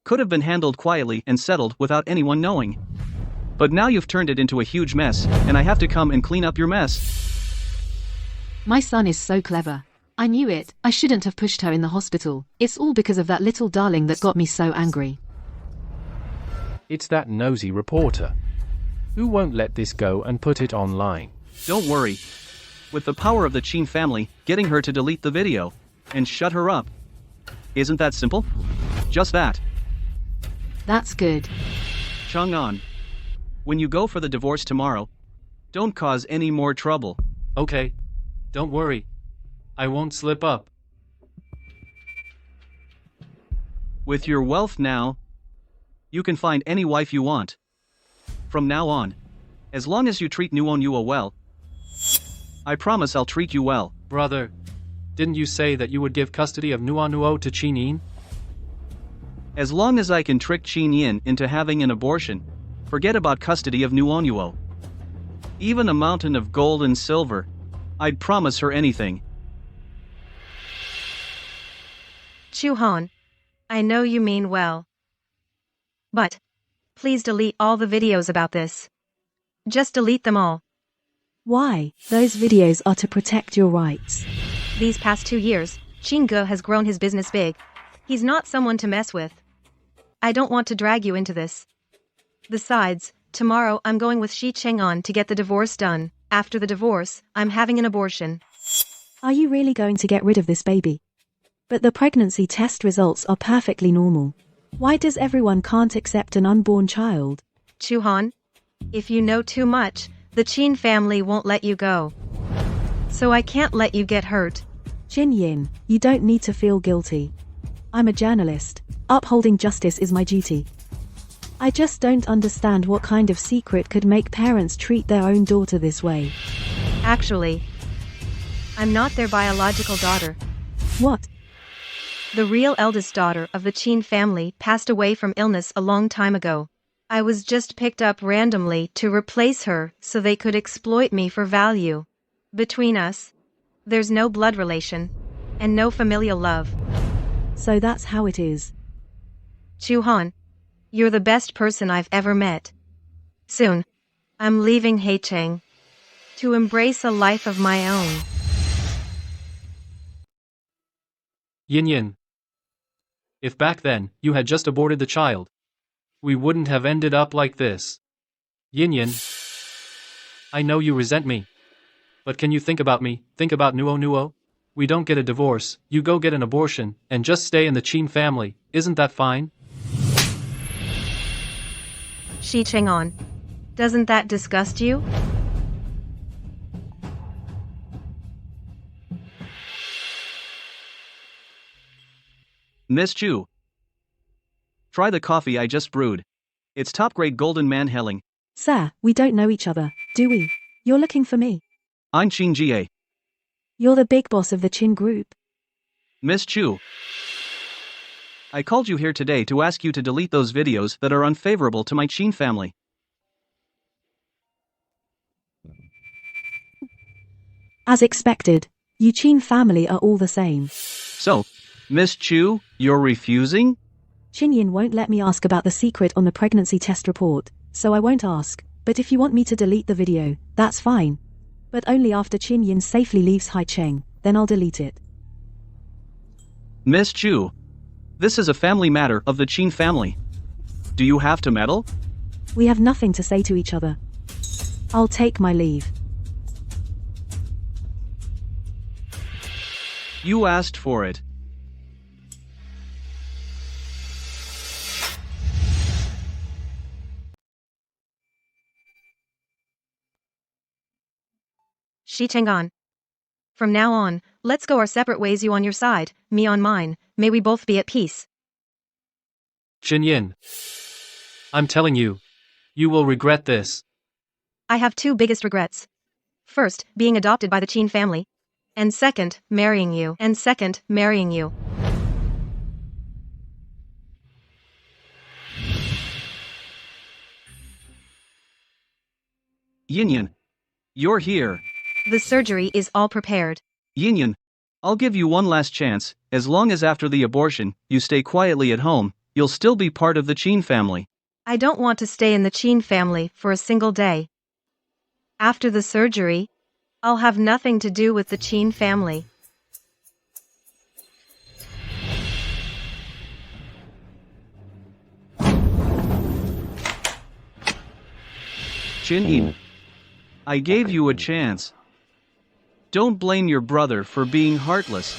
Could have been handled quietly and settled without anyone knowing. But now you've turned it into a huge mess, and I have to come and clean up your mess. My son is so clever. I knew it. I shouldn't have pushed her in the hospital. It's all because of that little darling that got me so angry. It's that nosy reporter. Who won't let this go and put it online? Don't worry. With the power of the Chin family, getting her to delete the video and shut her up. Isn't that simple? Just that. That's good. Chang'an, when you go for the divorce tomorrow, don't cause any more trouble. Okay. Don't worry. I won't slip up. With your wealth now, you can find any wife you want. From now on, as long as you treat Nuo well, I promise I'll treat you well. Brother, didn't you say that you would give custody of Nuo to Chin? As long as I can trick Chin into having an abortion, forget about custody of Nuo. Even a mountain of gold and silver, I'd promise her anything. Chuhan, I know you mean well. But please delete all the videos about this. Just delete them all. Why? Those videos are to protect your rights. These past 2 years, Chinge has grown his business big. He's not someone to mess with. I don't want to drag you into this. Besides, tomorrow I'm going with Shi Cheng'an to get the divorce done. After the divorce, I'm having an abortion. Are you really going to get rid of this baby? But the pregnancy test results are perfectly normal. Why does everyone can't accept an unborn child? Chuhan, if you know too much, the Chin family won't let you go. So I can't let you get hurt. Chin Yin, you don't need to feel guilty. I'm a journalist. Upholding justice is my duty. I just don't understand what kind of secret could make parents treat their own daughter this way. Actually, I'm not their biological daughter. What? The real eldest daughter of the Chin family passed away from illness a long time ago. I was just picked up randomly to replace her so they could exploit me for value. Between us, there's no blood relation, and no familial love. So that's how it is. Chuhan, you're the best person I've ever met. Soon, I'm leaving Haicheng to embrace a life of my own. Yin. If back then, you had just aborted the child, we wouldn't have ended up like this. Yin. I know you resent me. But can you think about me, think about Nuo? We don't get a divorce, you go get an abortion, and just stay in the Chin family, isn't that fine? Shi Cheng'an, doesn't that disgust you? Miss Chu, try the coffee I just brewed. It's top-grade golden manhelling. Sir, we don't know each other, do we? You're looking for me. I'm Chin Jie. You're the big boss of the Chin group. Miss Chu, I called you here today to ask you to delete those videos that are unfavorable to my Chin family. As expected, you Chin family are all the same. So, Miss Chu, you're refusing? Chin Yin won't let me ask about the secret on the pregnancy test report, so I won't ask. But if you want me to delete the video, that's fine. But only after Chin Yin safely leaves Haicheng, then I'll delete it. Miss Chu, this is a family matter of the Chin family. Do you have to meddle? We have nothing to say to each other. I'll take my leave. You asked for it. Shi Chang'an. From now on, let's go our separate ways, you on your side, me on mine, may we both be at peace. Jinyin. I'm telling you, you will regret this. I have two biggest regrets. First, being adopted by the Qin family. And second, marrying you. Yinyan. You're here. The surgery is all prepared. Yinyan. I'll give you one last chance. As long as after the abortion, you stay quietly at home, you'll still be part of the Qin family. I don't want to stay in the Qin family for a single day. After the surgery, I'll have nothing to do with the Qin family. Jinyin. I gave you a chance. Don't blame your brother for being heartless.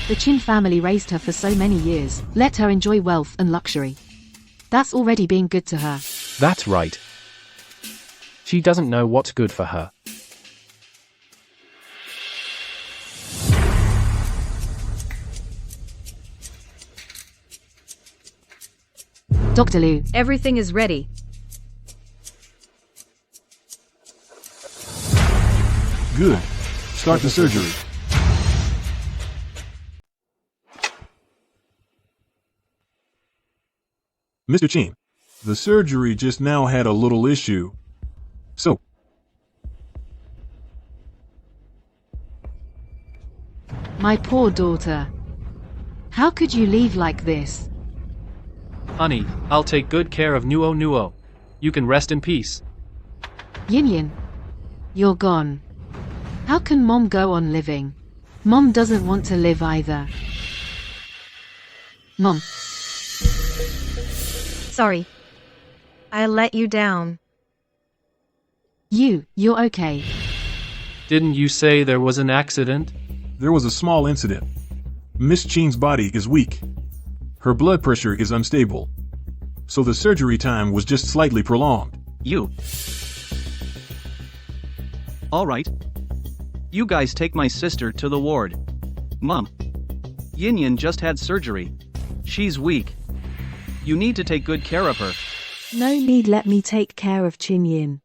The Qin family raised her for so many years, let her enjoy wealth and luxury. That's already being good to her. That's right. She doesn't know what's good for her. Dr. Liu. Everything is ready. Good. Start the surgery. Mr. Qin, the surgery just now had a little issue. So, My poor daughter. How could you leave like this? Honey, I'll take good care of Nuo. You can rest in peace. Yinyan. You're gone. How can Mom go on living? Mom doesn't want to live either. Mom. Sorry. I let you down. You're okay. Didn't you say there was an accident? There was a small incident. Miss Qin's body is weak. Her blood pressure is unstable. So the surgery time was just slightly prolonged. You. All right. You guys take my sister to the ward. Mom. Yinyan just had surgery. She's weak. You need to take good care of her. No need, let me take care of Chinyin.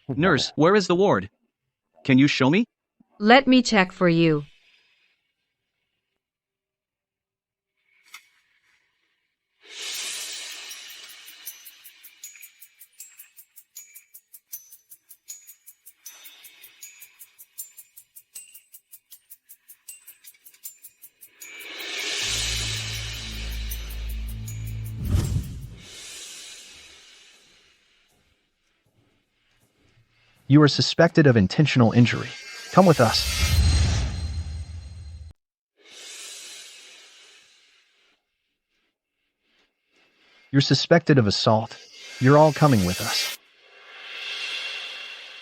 Nurse, where is the ward? Can you show me? Let me check for you. You are suspected of intentional injury. Come with us. You're suspected of assault. You're all coming with us.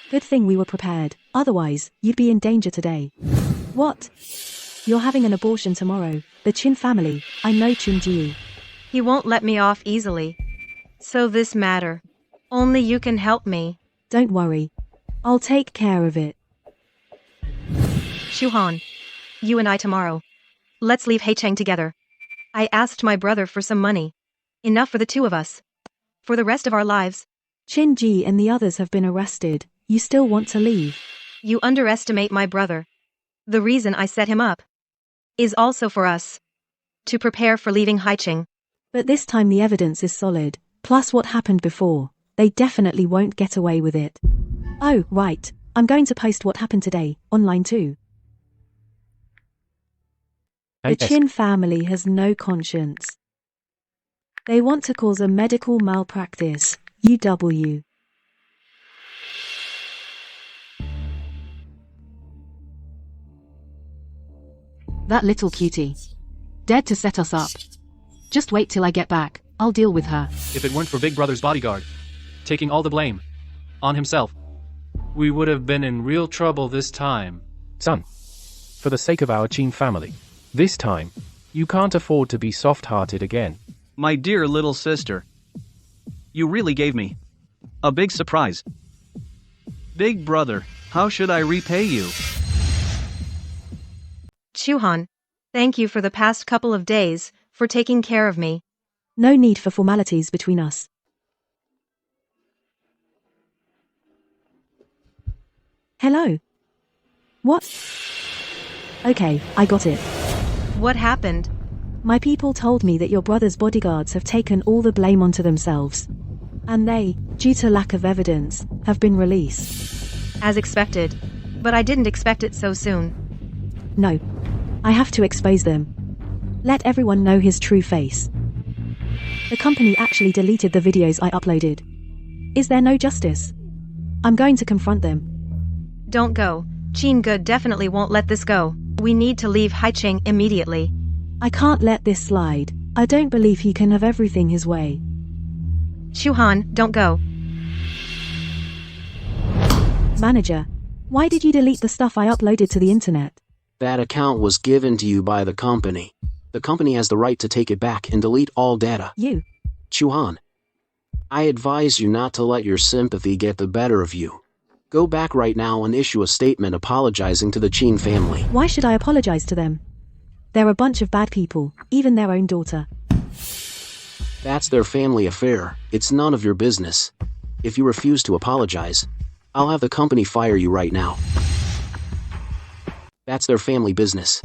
Good thing we were prepared, otherwise, you'd be in danger today. What? You're having an abortion tomorrow. The Qin family, I know Chunji. He won't let me off easily. So this matter. Only you can help me. Don't worry. I'll take care of it. Shuhan. You and I tomorrow. Let's leave Heicheng together. I asked my brother for some money. Enough for the two of us. For the rest of our lives. Chinji and the others have been arrested. You still want to leave? You underestimate my brother. The reason I set him up is also for us. To prepare for leaving Heicheng. But this time the evidence is solid. Plus what happened before. They definitely won't get away with it. Oh, right. I'm going to post what happened today, online too. The Qin family has no conscience. They want to cause a medical malpractice, UW. That little cutie. Dared to set us up. Just wait till I get back, I'll deal with her. If it weren't for Big Brother's bodyguard taking all the blame, on himself. We would have been in real trouble this time. Son, for the sake of our Chin family, this time, you can't afford to be soft-hearted again. My dear little sister. You really gave me a big surprise. Big brother, how should I repay you? Chuhan, thank you for the past couple of days, for taking care of me. No need for formalities between us. Hello? What? Okay, I got it. What happened? My people told me that your brother's bodyguards have taken all the blame onto themselves. And they, due to lack of evidence, have been released. As expected. But I didn't expect it so soon. No. I have to expose them. Let everyone know his true face. The company actually deleted the videos I uploaded. Is there no justice? I'm going to confront them. Don't go. Chin Good definitely won't let this go. We need to leave Haicheng immediately. I can't let this slide. I don't believe he can have everything his way. Chuhan, don't go. Manager, why did you delete the stuff I uploaded to the internet? That account was given to you by the company. The company has the right to take it back and delete all data. You? Chuhan, I advise you not to let your sympathy get the better of you. Go back right now and issue a statement apologizing to the Chin family. Why should I apologize to them? They're a bunch of bad people, even their own daughter. That's their family affair. It's none of your business. If you refuse to apologize, I'll have the company fire you right now. That's their family business.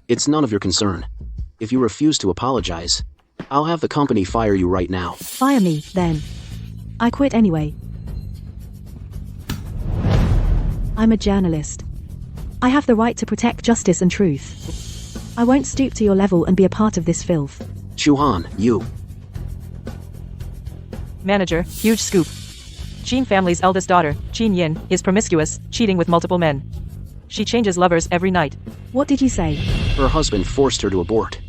It's none of your concern. If you refuse to apologize, I'll have the company fire you right now. Fire me, then. I quit anyway. I'm a journalist. I have the right to protect justice and truth. I won't stoop to your level and be a part of this filth. Chuhan, you. Manager, huge scoop. Chin family's eldest daughter, Chin Yin, is promiscuous, cheating with multiple men. She changes lovers every night. What did you say? Her husband forced her to abort.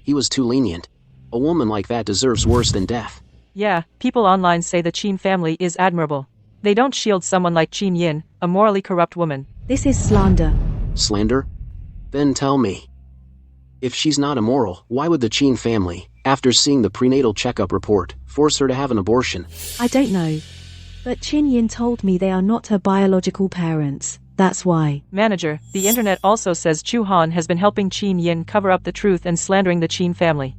He was too lenient. A woman like that deserves worse than death. Yeah, people online say the Chin family is admirable. They don't shield someone like Chin Yin, a morally corrupt woman. This is slander. Slander? Then tell me. If she's not immoral, why would the Chin family, after seeing the prenatal checkup report, force her to have an abortion? I don't know. But Chin Yin told me they are not her biological parents. That's why. Manager, the internet also says Chu Han has been helping Chin Yin cover up the truth and slandering the Chin family.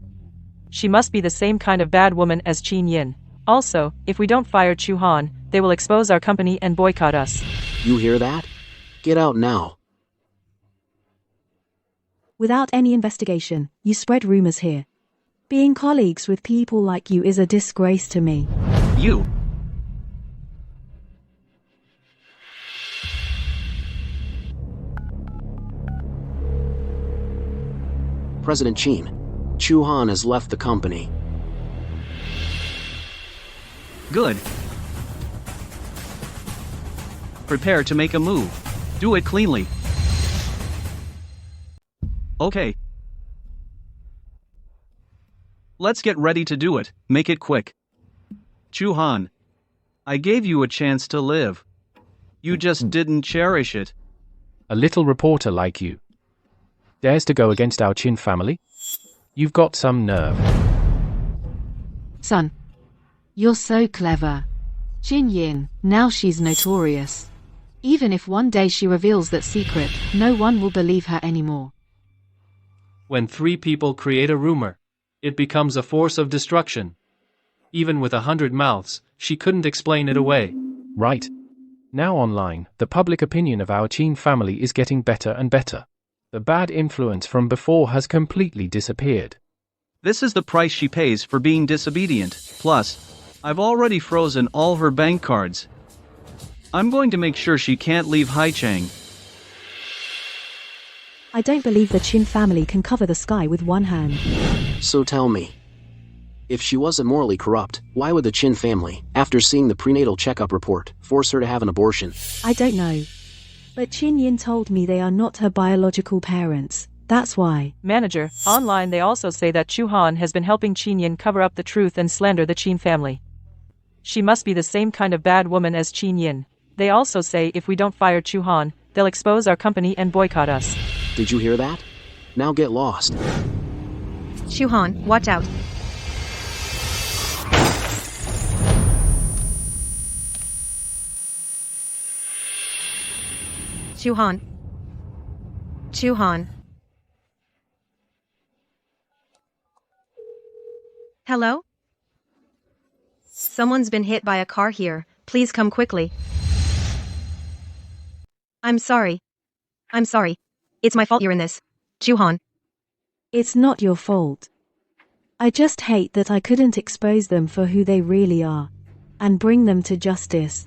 She must be the same kind of bad woman as Chin Yin. Also, if we don't fire Chu Han, they will expose our company and boycott us. You hear that? Get out now. Without any investigation, you spread rumors here. Being colleagues with people like you is a disgrace to me. You. President Chin, Chu Han has left the company. Good. Prepare to make a move. Do it cleanly. Okay. Let's get ready to do it. Make it quick. Chu Han, I gave you a chance to live. You just didn't cherish it. A little reporter like you dares to go against our Chin family? You've got some nerve. Son, you're so clever. Chin Yin, now she's notorious. Even if one day she reveals that secret, no one will believe her anymore. When 3 people create a rumor, it becomes a force of destruction. Even with 100 mouths, she couldn't explain it away. Right. Now online, the public opinion of our Chin family is getting better and better. The bad influence from before has completely disappeared. This is the price she pays for being disobedient. Plus, I've already frozen all her bank cards. I'm going to make sure she can't leave Haicheng. I don't believe the Chin family can cover the sky with one hand. So tell me, if she wasn't morally corrupt, why would the Chin family, after seeing the prenatal checkup report, force her to have an abortion? I don't know. But Chin Yin told me they are not her biological parents. That's why. Manager, online they also say that Chu Han has been helping Chin Yin cover up the truth and slander the Chin family. She must be the same kind of bad woman as Qin Yin. They also say if we don't fire Chu Han, they'll expose our company and boycott us. Did you hear that? Now get lost. Chu Han, watch out. Chu Han. Chu Han. Hello? Someone's been hit by a car here. Please come quickly. I'm sorry. I'm sorry. It's my fault you're in this. Chu Han. It's not your fault. I just hate that I couldn't expose them for who they really are and bring them to justice.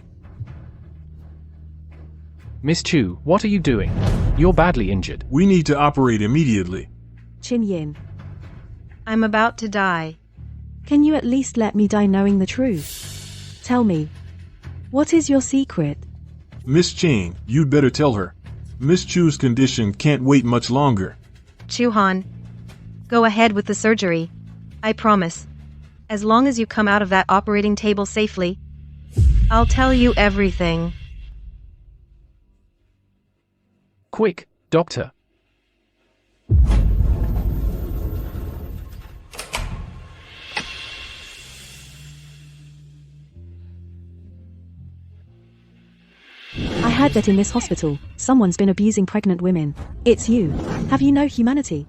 Miss Chu, what are you doing? You're badly injured. We need to operate immediately. Qin Yin, I'm about to die. can you at least let me die knowing the truth? Tell me, what is your secret? Miss Chang, you'd better tell her. Miss Chu's condition can't wait much longer. Chu Han. Go ahead with the surgery. I promise. As long as you come out of that operating table safely, I'll tell you everything. Quick, doctor. I heard that in this hospital, someone's been abusing pregnant women. It's you. Have you no humanity?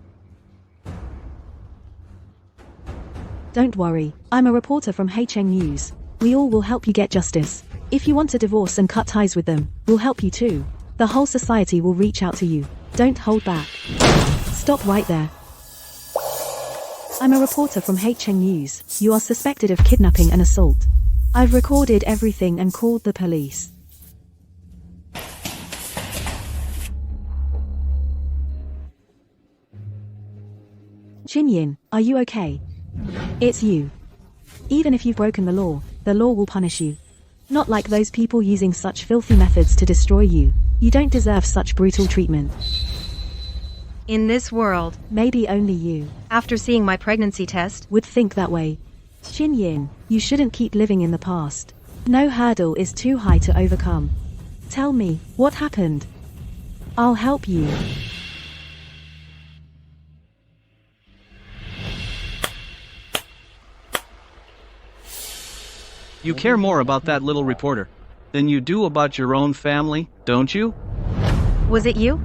Don't worry, I'm a reporter from Haicheng News. We all will help you get justice. If you want a divorce and cut ties with them, we'll help you too. The whole society will reach out to you. Don't hold back. Stop right there. I'm a reporter from Haicheng News. You are suspected of kidnapping and assault. I've recorded everything and called the police. Qin Yin, are you okay? It's you. Even if you've broken the law will punish you. Not like those people using such filthy methods to destroy you. You don't deserve such brutal treatment. In this world, maybe only you, after seeing my pregnancy test, would think that way. Qin Yin, you shouldn't keep living in the past. No hurdle is too high to overcome. Tell me, what happened? I'll help you. You care more about that little reporter than you do about your own family, don't you? Was it you?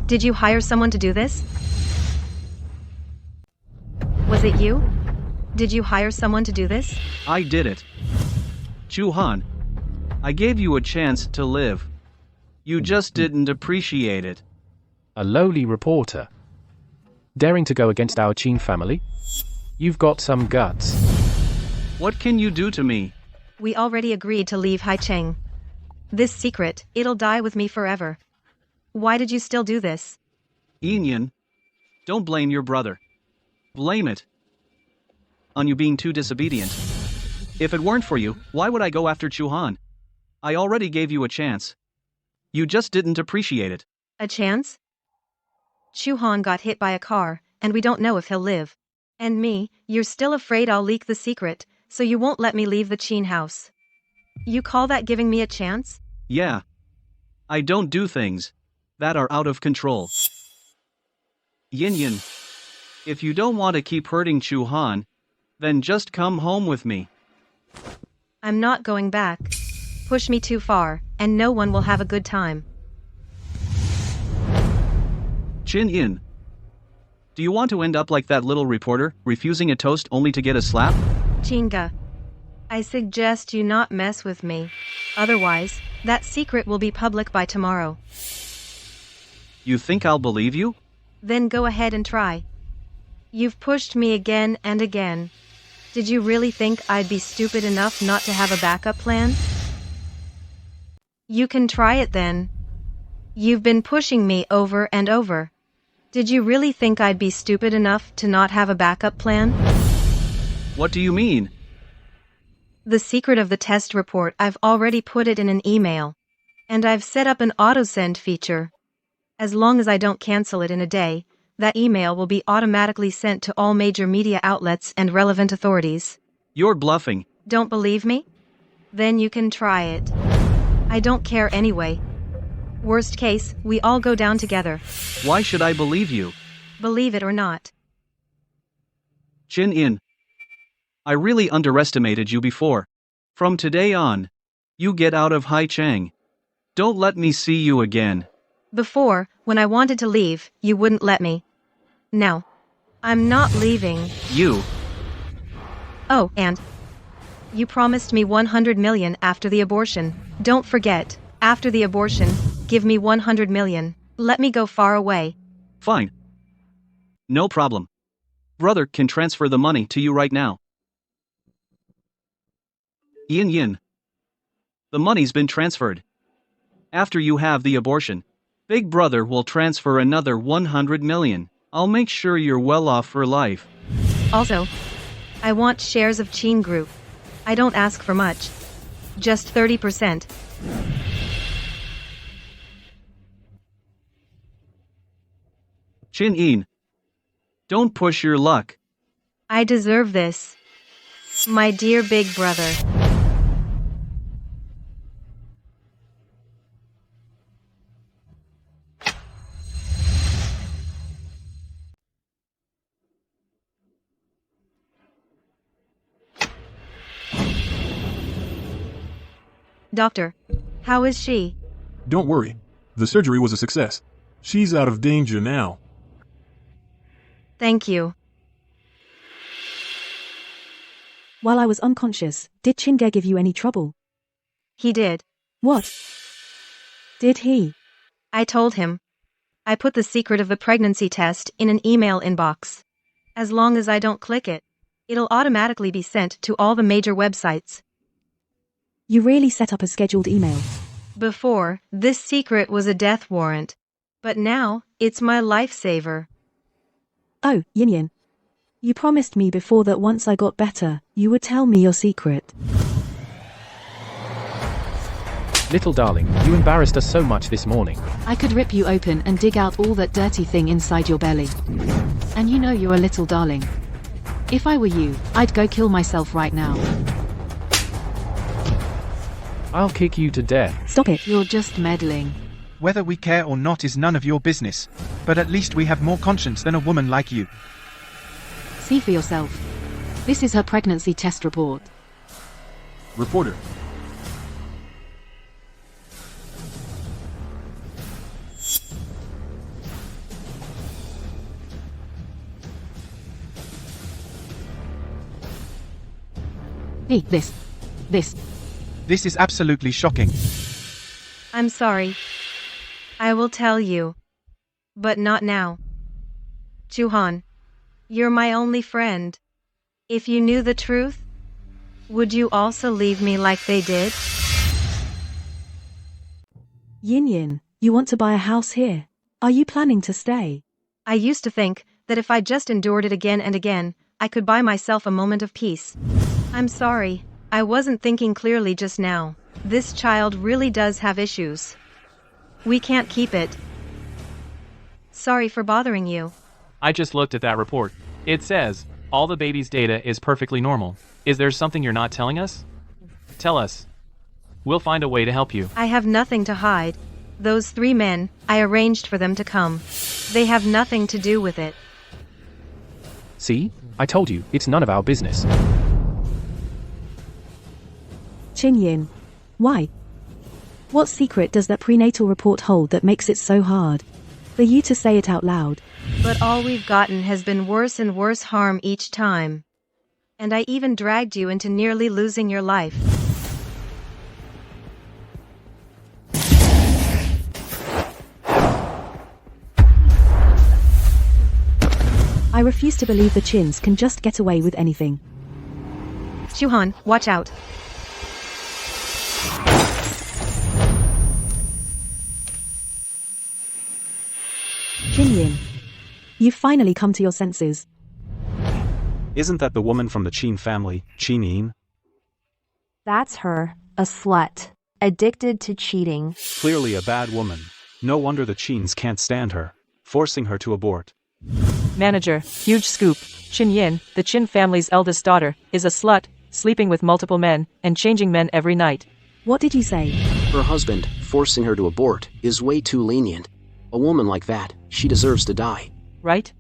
Did you hire someone to do this? Was it you? Did you hire someone to do this? I did it. Chu Han, I gave you a chance to live. You just didn't appreciate it. A lowly reporter. Daring to go against our Qin family? You've got some guts. What can you do to me? We already agreed to leave Haicheng. This secret, it'll die with me forever. Why did you still do this? Yin, don't blame your brother. Blame it on you being too disobedient. If it weren't for you, why would I go after Chu Han? I already gave you a chance. You just didn't appreciate it. A chance? Chu Han got hit by a car, and we don't know if he'll live. And me, you're still afraid I'll leak the secret, so you won't let me leave the Qin house. You call that giving me a chance? Yeah. I don't do things that are out of control. Yin, if you don't want to keep hurting Chu Han, then just come home with me. I'm not going back. Push me too far, and no one will have a good time. Qin Yin, do you want to end up like that little reporter, refusing a toast only to get a slap? Chinga. I suggest you not mess with me. Otherwise, that secret will be public by tomorrow. You think I'll believe you? Then go ahead and try. You've pushed me again and again. Did you really think I'd be stupid enough not to have a backup plan? You can try it then. You've been pushing me over and over. Did you really think I'd be stupid enough to not have a backup plan? What do you mean? The secret of the test report, I've already put it in an email. And I've set up an auto-send feature. As long as I don't cancel it in a day, that email will be automatically sent to all major media outlets and relevant authorities. You're bluffing. Don't believe me? Then you can try it. I don't care anyway. Worst case, we all go down together. Why should I believe you? Believe it or not. Chin In. I really underestimated you before. From today on, you get out of Hai Chang. Don't let me see you again. Before, when I wanted to leave, you wouldn't let me. Now, I'm not leaving. You. Oh, and you promised me 100 million after the abortion. Don't forget, after the abortion, give me 100 million. Let me go far away. Fine. No problem. Brother can transfer the money to you right now. Yin. The money's been transferred. After you have the abortion, Big Brother will transfer another 100 million. I'll make sure you're well off for life. Also, I want shares of Chin Group. I don't ask for much. Just 30%. Chin In. Don't push your luck. I deserve this. My dear big brother. Doctor, how is she? Don't worry. The surgery was a success. She's out of danger now. Thank you. While I was unconscious, did Chinge give you any trouble? He did. What? Did he? I told him. I put the secret of the pregnancy test in an email inbox. As long as I don't click it, it'll automatically be sent to all the major websites. You really set up a scheduled email. Before, this secret was a death warrant. But now, it's my lifesaver. Oh, Yin. You promised me before that once I got better, you would tell me your secret. Little darling, you embarrassed us so much this morning. I could rip you open and dig out all that dirty thing inside your belly. And you know you're a little darling. If I were you, I'd go kill myself right now. I'll kick you to death. Stop it. You're just meddling. Whether we care or not is none of your business. But at least we have more conscience than a woman like you. See for yourself. This is her pregnancy test report. Reporter. Hey, this. This is absolutely shocking. I'm sorry. I will tell you. But not now. Chuhan, you're my only friend. If you knew the truth, would you also leave me like they did? Yin, you want to buy a house here? Are you planning to stay? I used to think that if I just endured it again and again, I could buy myself a moment of peace. I'm sorry, I wasn't thinking clearly just now. This child really does have issues. We can't keep it. Sorry for bothering you. I just looked at that report. It says, all the baby's data is perfectly normal. Is there something you're not telling us? Tell us. We'll find a way to help you. I have nothing to hide. Those 3 men, I arranged for them to come. They have nothing to do with it. See? I told you, it's none of our business. Yin. Why? What secret does that prenatal report hold that makes it so hard for you to say it out loud? But all we've gotten has been worse and worse harm each time. And I even dragged you into nearly losing your life. I refuse to believe the Chins can just get away with anything. Chuhan, watch out. Yin, you've finally come to your senses. Isn't that the woman from the Chin family, Chin? That's her, a slut, addicted to cheating. Clearly a bad woman. No wonder the Chins can't stand her, forcing her to abort. Manager, huge scoop. Chin Yin, the Chin family's eldest daughter, is a slut, sleeping with multiple men, and changing men every night. What did you say? Her husband, forcing her to abort, is way too lenient. A woman like that, she deserves to die. Right?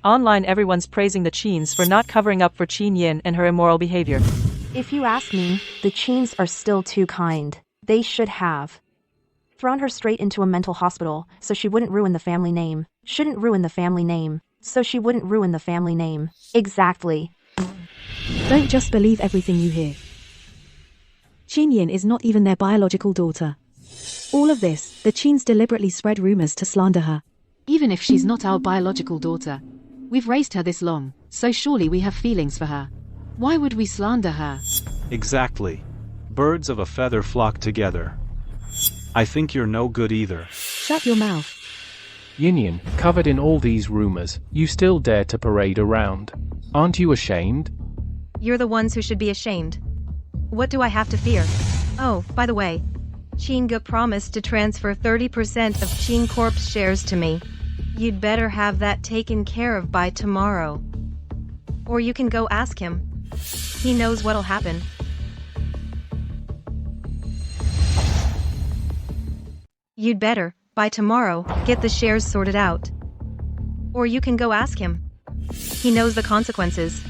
Online everyone's praising the Cheens for not covering up for Qin Yin and her immoral behavior. If you ask me, the Cheens are still too kind. They should have thrown her straight into a mental hospital so she wouldn't ruin the family name. Shouldn't ruin the family name, so she wouldn't ruin the family name. Exactly. Don't just believe everything you hear. Qin Yin is not even their biological daughter. All of this, the Cheens deliberately spread rumors to slander her. Even if she's not our biological daughter, we've raised her this long, so surely we have feelings for her. Why would we slander her? Exactly. Birds of a feather flock together. I think you're no good either. Shut your mouth. Yin, covered in all these rumors, you still dare to parade around. Aren't you ashamed? You're the ones who should be ashamed. What do I have to fear? Oh, by the way, Chinga promised to transfer 30% of Qin Corp's shares to me. You'd better have that taken care of by tomorrow. Or you can go ask him. He knows what'll happen. You'd better, by tomorrow, get the shares sorted out. Or you can go ask him. He knows the consequences.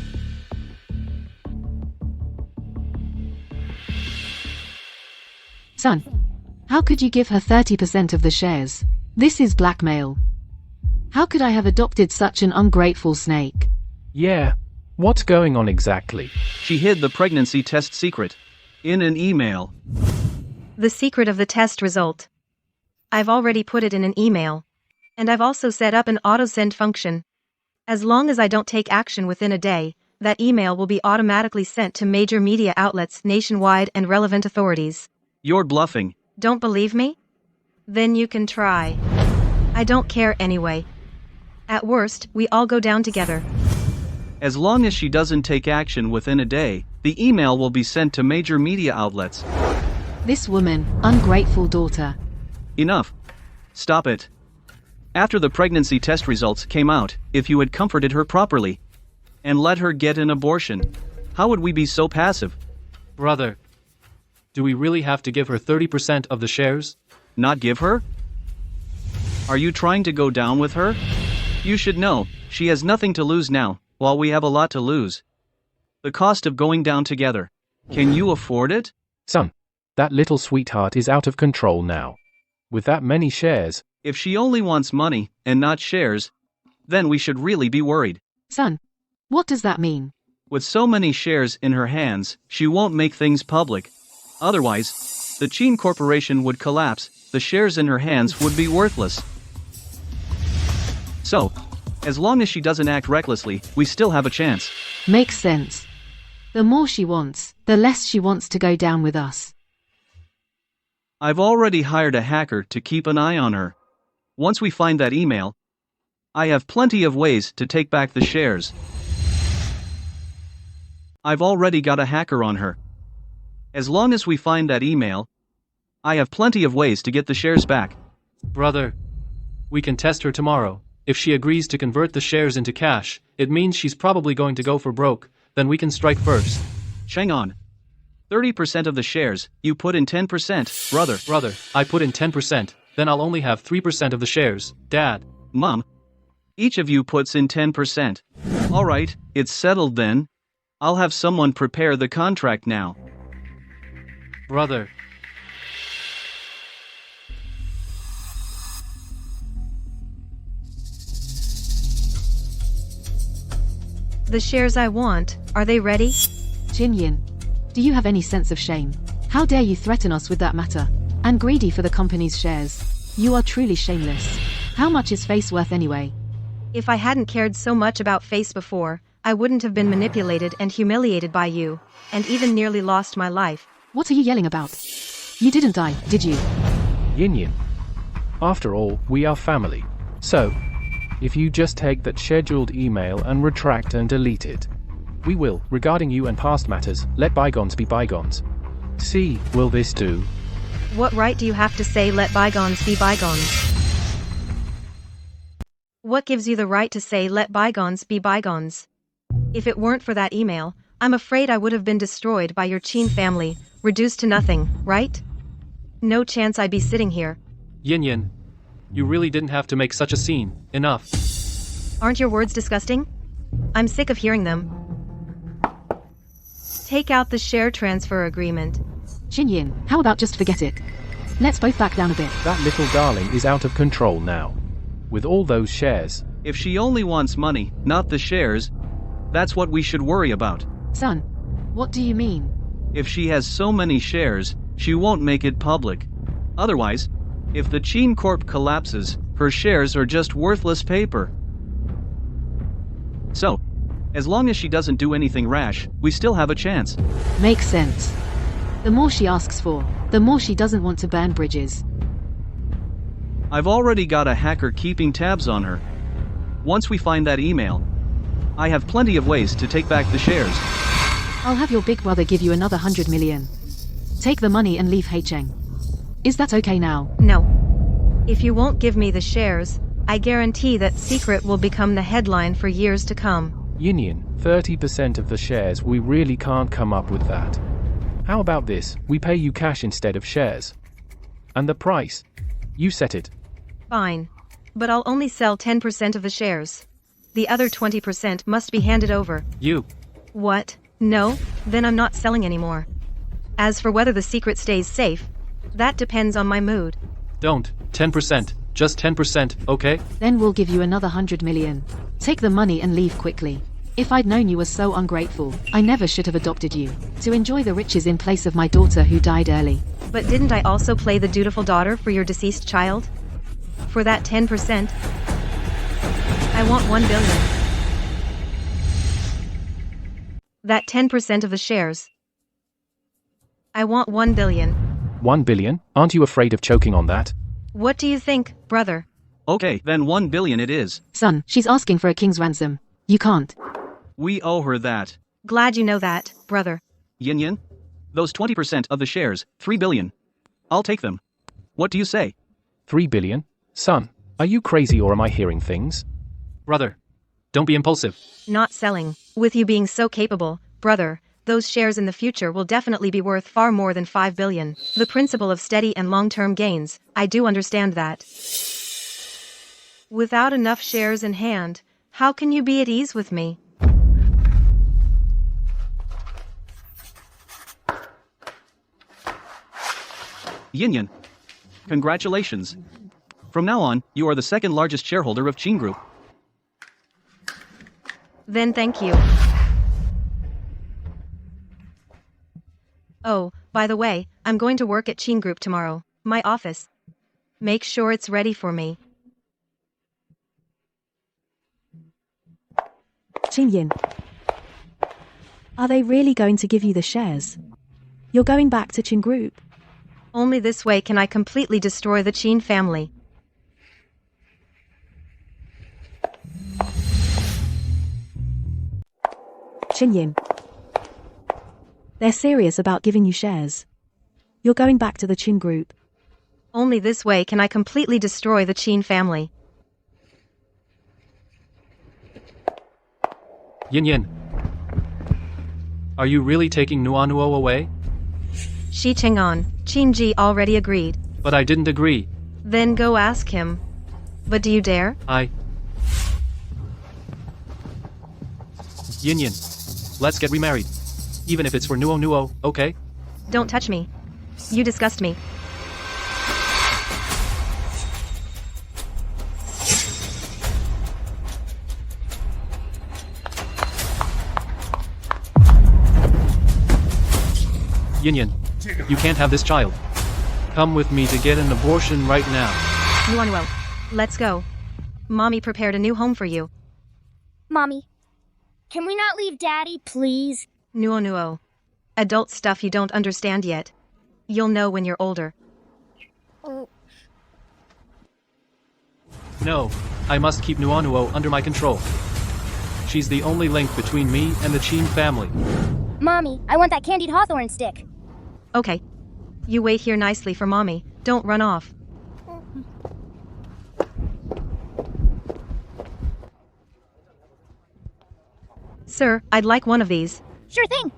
Son, how could you give her 30% of the shares? This is blackmail. How could I have adopted such an ungrateful snake? Yeah. What's going on exactly? She hid the pregnancy test secret in an email. The secret of the test result. I've already put it in an email. And I've also set up an auto-send function. As long as I don't take action within a day, that email will be automatically sent to major media outlets nationwide and relevant authorities. You're bluffing. Don't believe me? Then you can try. I don't care anyway. At worst, we all go down together. As long as she doesn't take action within a day, the email will be sent to major media outlets. This woman, ungrateful daughter. Enough. Stop it. After the pregnancy test results came out, if you had comforted her properly and let her get an abortion, how would we be so passive? Brother, do we really have to give her 30% of the shares? Not give her? Are you trying to go down with her? You should know, she has nothing to lose now, while we have a lot to lose. The cost of going down together. Can you afford it? Son, that little sweetheart is out of control now. With that many shares. If she only wants money, and not shares, then we should really be worried. Son, what does that mean? With so many shares in her hands, she won't make things public. Otherwise, the Qin Corporation would collapse, the shares in her hands would be worthless. So, as long as she doesn't act recklessly, we still have a chance. Makes sense. The more she wants, the less she wants to go down with us. I've already hired a hacker to keep an eye on her. Once we find that email, I have plenty of ways to take back the shares. I've already got a hacker on her. As long as we find that email, I have plenty of ways to get the shares back. Brother, we can test her tomorrow. If she agrees to convert the shares into cash, it means she's probably going to go for broke, then we can strike first. Hang on. 30% of the shares, you put in 10%, Brother, I put in 10%, then I'll only have 3% of the shares, Dad. Mom. Each of you puts in 10%. Alright, it's settled then. I'll have someone prepare the contract now. Brother. The shares I want, are they ready? Qin Yin, do you have any sense of shame? How dare you threaten us with that matter? And greedy for the company's shares. You are truly shameless. How much is Face worth anyway? If I hadn't cared so much about Face before, I wouldn't have been manipulated and humiliated by you, and even nearly lost my life. What are you yelling about? You didn't die, did you? Yin. After all, we are family. So, if you just take that scheduled email and retract and delete it, we will, regarding you and past matters, let bygones be bygones. See, will this do? What right do you have to say let bygones be bygones? What gives you the right to say let bygones be bygones? If it weren't for that email, I'm afraid I would have been destroyed by your Chin family, reduced to nothing, right? No chance I'd be sitting here. Yin Yin. You really didn't have to make such a scene. Enough. Aren't your words disgusting? I'm sick of hearing them. Take out the share transfer agreement. Chin Yin, how about just forget it? Let's both back down a bit. That little darling is out of control now. With all those shares. If she only wants money, not the shares, that's what we should worry about. Son, what do you mean? If she has so many shares, she won't make it public. Otherwise, if the Chin Corp collapses, her shares are just worthless paper. So, as long as she doesn't do anything rash, we still have a chance. Makes sense. The more she asks for, the more she doesn't want to burn bridges. I've already got a hacker keeping tabs on her. Once we find that email, I have plenty of ways to take back the shares. I'll have your big brother give you another 100 million. Take the money and leave Haicheng. Is that okay now? No. If you won't give me the shares, I guarantee that secret will become the headline for years to come. Yin Yin, 30% of the shares, we really can't come up with that. How about this, we pay you cash instead of shares? And the price? You set it. Fine. But I'll only sell 10% of the shares. The other 20% must be handed over. You. What? No? Then I'm not selling anymore. As for whether the secret stays safe, that depends on my mood. Don't. 10%. Just 10%, okay? Then we'll give you another 100 million. Take the money and leave quickly. If I'd known you were so ungrateful, I never should have adopted you, to enjoy the riches in place of my daughter who died early. But didn't I also play the dutiful daughter for your deceased child? For that 10%, I want 1 billion. That 10% of the shares. I want 1 billion. 1 billion? Aren't you afraid of choking on that? What do you think, brother? Okay, then 1 billion it is. Son, she's asking for a king's ransom. You can't. We owe her that. Glad you know that, brother. Yin Yin? Those 20% of the shares, 3 billion. I'll take them. What do you say? 3 billion? Son, are you crazy or am I hearing things? Brother, don't be impulsive. Not selling. With you being so capable, brother, those shares in the future will definitely be worth far more than 5 billion. The principle of steady and long-term gains, I do understand that. Without enough shares in hand, how can you be at ease with me? Yin Yin, congratulations. From now on, you are the second largest shareholder of Chin Group. Then thank you. Oh, by the way, I'm going to work at Chin Group tomorrow. My office. Make sure it's ready for me. Chin Yin, are they really going to give you the shares? You're going back to Chin Group? Only this way can I completely destroy the Chin family. Chin Yin, they're serious about giving you shares. You're going back to the Chin Group. Only this way can I completely destroy the Chin family. Yin Yin. Are you really taking Nuanuo away? Shi Cheng'an, Chin Ji already agreed. But I didn't agree. Then go ask him. But do you dare? Yin Yin. Let's get remarried. Even if it's for Nuo, okay? Don't touch me. You disgust me. Yin Yin, you can't have this child. Come with me to get an abortion right now. Nuanuo, let's go. Mommy prepared a new home for you. Mommy, can we not leave Daddy, please? Nuanuo. Adult stuff you don't understand yet. You'll know when you're older. Oh. No, I must keep Nuanuo under my control. She's the only link between me and the Chin family. Mommy, I want that candied hawthorn stick. Okay. You wait here nicely for Mommy. Don't run off. Sir, I'd like one of these. Sure thing.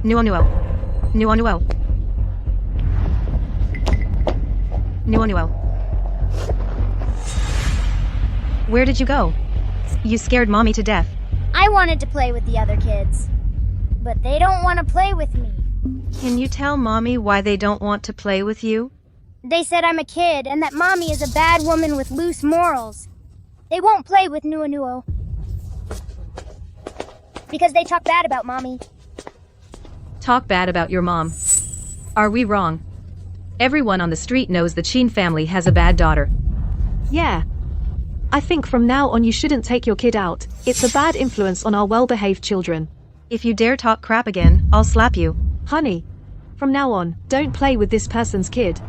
Nuo. Where did you go? You scared Mommy to death. I wanted to play with the other kids, but they don't want to play with me. Can you tell Mommy why they don't want to play with you? They said I'm a kid and that Mommy is a bad woman with loose morals. They won't play with Nuo. Because they talk bad about Mommy. Talk bad about your mom. Are we wrong? Everyone on the street knows the Chin family has a bad daughter. Yeah. I think from now on you shouldn't take your kid out. It's a bad influence on our well-behaved children. If you dare talk crap again, I'll slap you. Honey, from now on, don't play with this person's kid.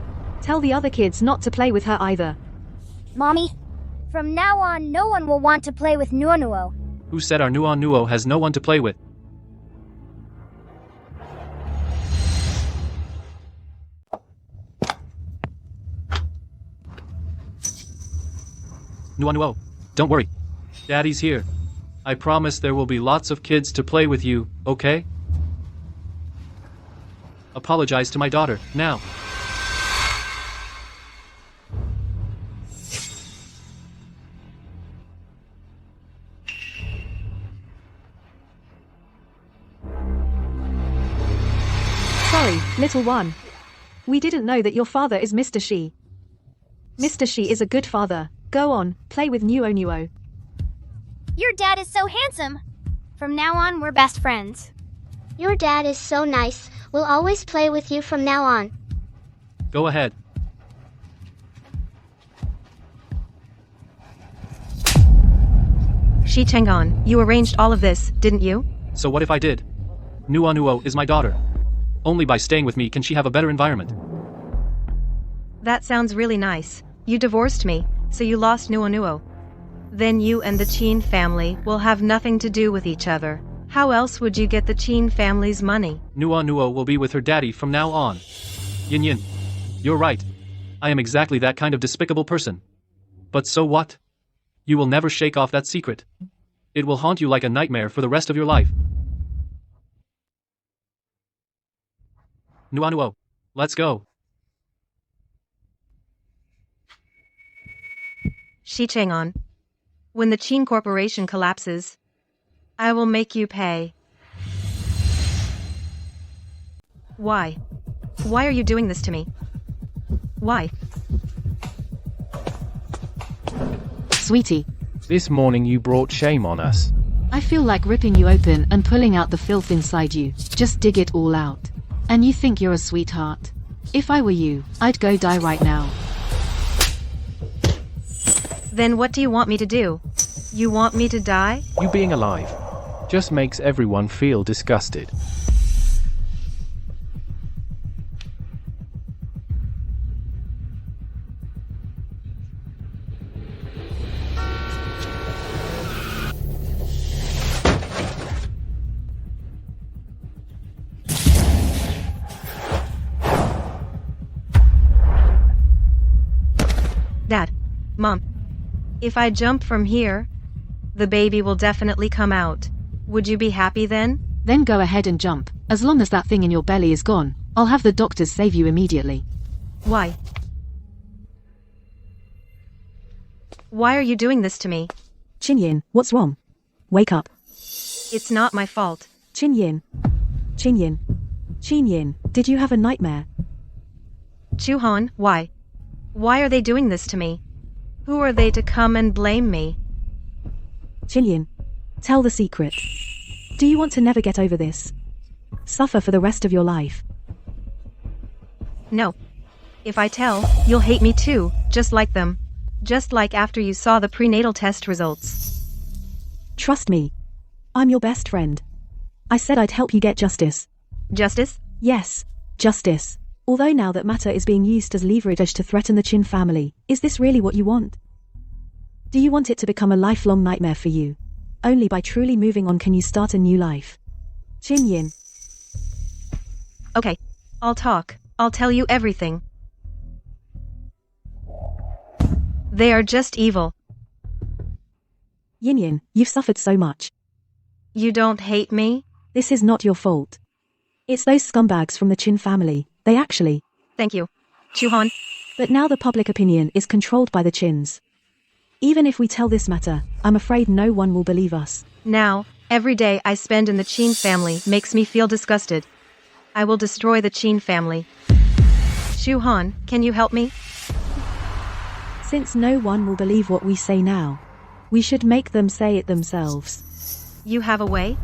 Tell the other kids not to play with her either. Mommy, from now on, no one will want to play with Nuo. Who said our Nuo has no one to play with? Nuo, don't worry. Daddy's here. I promise there will be lots of kids to play with you, okay? Apologize to my daughter, now. Sorry, little one. We didn't know that your father is Mr. Shi. Mr. Shi is a good father. Go on, play with Nuo. Your dad is so handsome. From now on, we're best friends. Your dad is so nice. We'll always play with you from now on. Go ahead. Shi Chang'an, you arranged all of this, didn't you? So what if I did? Nuo is my daughter. Only by staying with me can she have a better environment. That sounds really nice. You divorced me, so you lost Nuo. Then you and the Chin family will have nothing to do with each other. How else would you get the Chin family's money? Nuo will be with her daddy from now on. Yin, you're right. I am exactly that kind of despicable person. But so what? You will never shake off that secret. It will haunt you like a nightmare for the rest of your life. Nuo, let's go. Shi Chang'an, when the Chin Corporation collapses, I will make you pay. Why? Why are you doing this to me? Why? Sweetie, this morning you brought shame on us. I feel like ripping you open and pulling out the filth inside you. Just dig it all out. And you think you're a sweetheart. If I were you, I'd go die right now. Then what do you want me to do? You want me to die? You being alive just makes everyone feel disgusted. Dad, Mom, if I jump from here, the baby will definitely come out. Would you be happy then? Then go ahead and jump. As long as that thing in your belly is gone, I'll have the doctors save you immediately. Why? Why are you doing this to me? Chinyin, what's wrong? Wake up. It's not my fault. Chinyin, did you have a nightmare? Chuhan, why? Why are they doing this to me? Who are they to come and blame me? Chinyin, tell the secret. Do you want to never get over this? Suffer for the rest of your life? No. If I tell, you'll hate me too, just like them. Just like after you saw the prenatal test results. Trust me. I'm your best friend. I said I'd help you get justice. Justice? Yes, justice. Although now that matter is being used as leverage to threaten the Chin family, is this really what you want? Do you want it to become a lifelong nightmare for you? Only by truly moving on can you start a new life. Chinyin. Okay, I'll talk. I'll tell you everything. They are just evil. Yin Yin, you've suffered so much. You don't hate me? This is not your fault. It's those scumbags from the Chin family. They actually. Thank you, Chu-han. But now the public opinion is controlled by the Chins. Even if we tell this matter, I'm afraid no one will believe us. Now, every day I spend in the Chin family makes me feel disgusted. I will destroy the Chin family. Chu-han, can you help me? Since no one will believe what we say now, we should make them say it themselves. You have a way?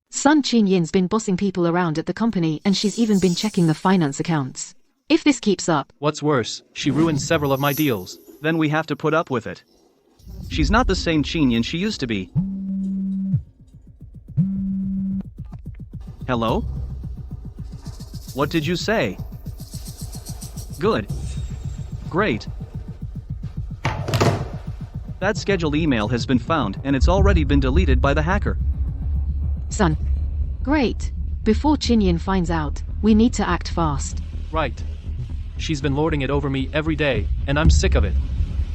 Sun Chin Yin's been bossing people around at the company and she's even been checking the finance accounts. If this keeps up... What's worse, she ruined several of my deals. Then we have to put up with it. She's not the same Chin Yin she used to be. Hello? What did you say? Good. Great. That scheduled email has been found and it's already been deleted by the hacker. Son. Great. Before Chin Yin finds out, we need to act fast. Right. She's been lording it over me every day, and I'm sick of it.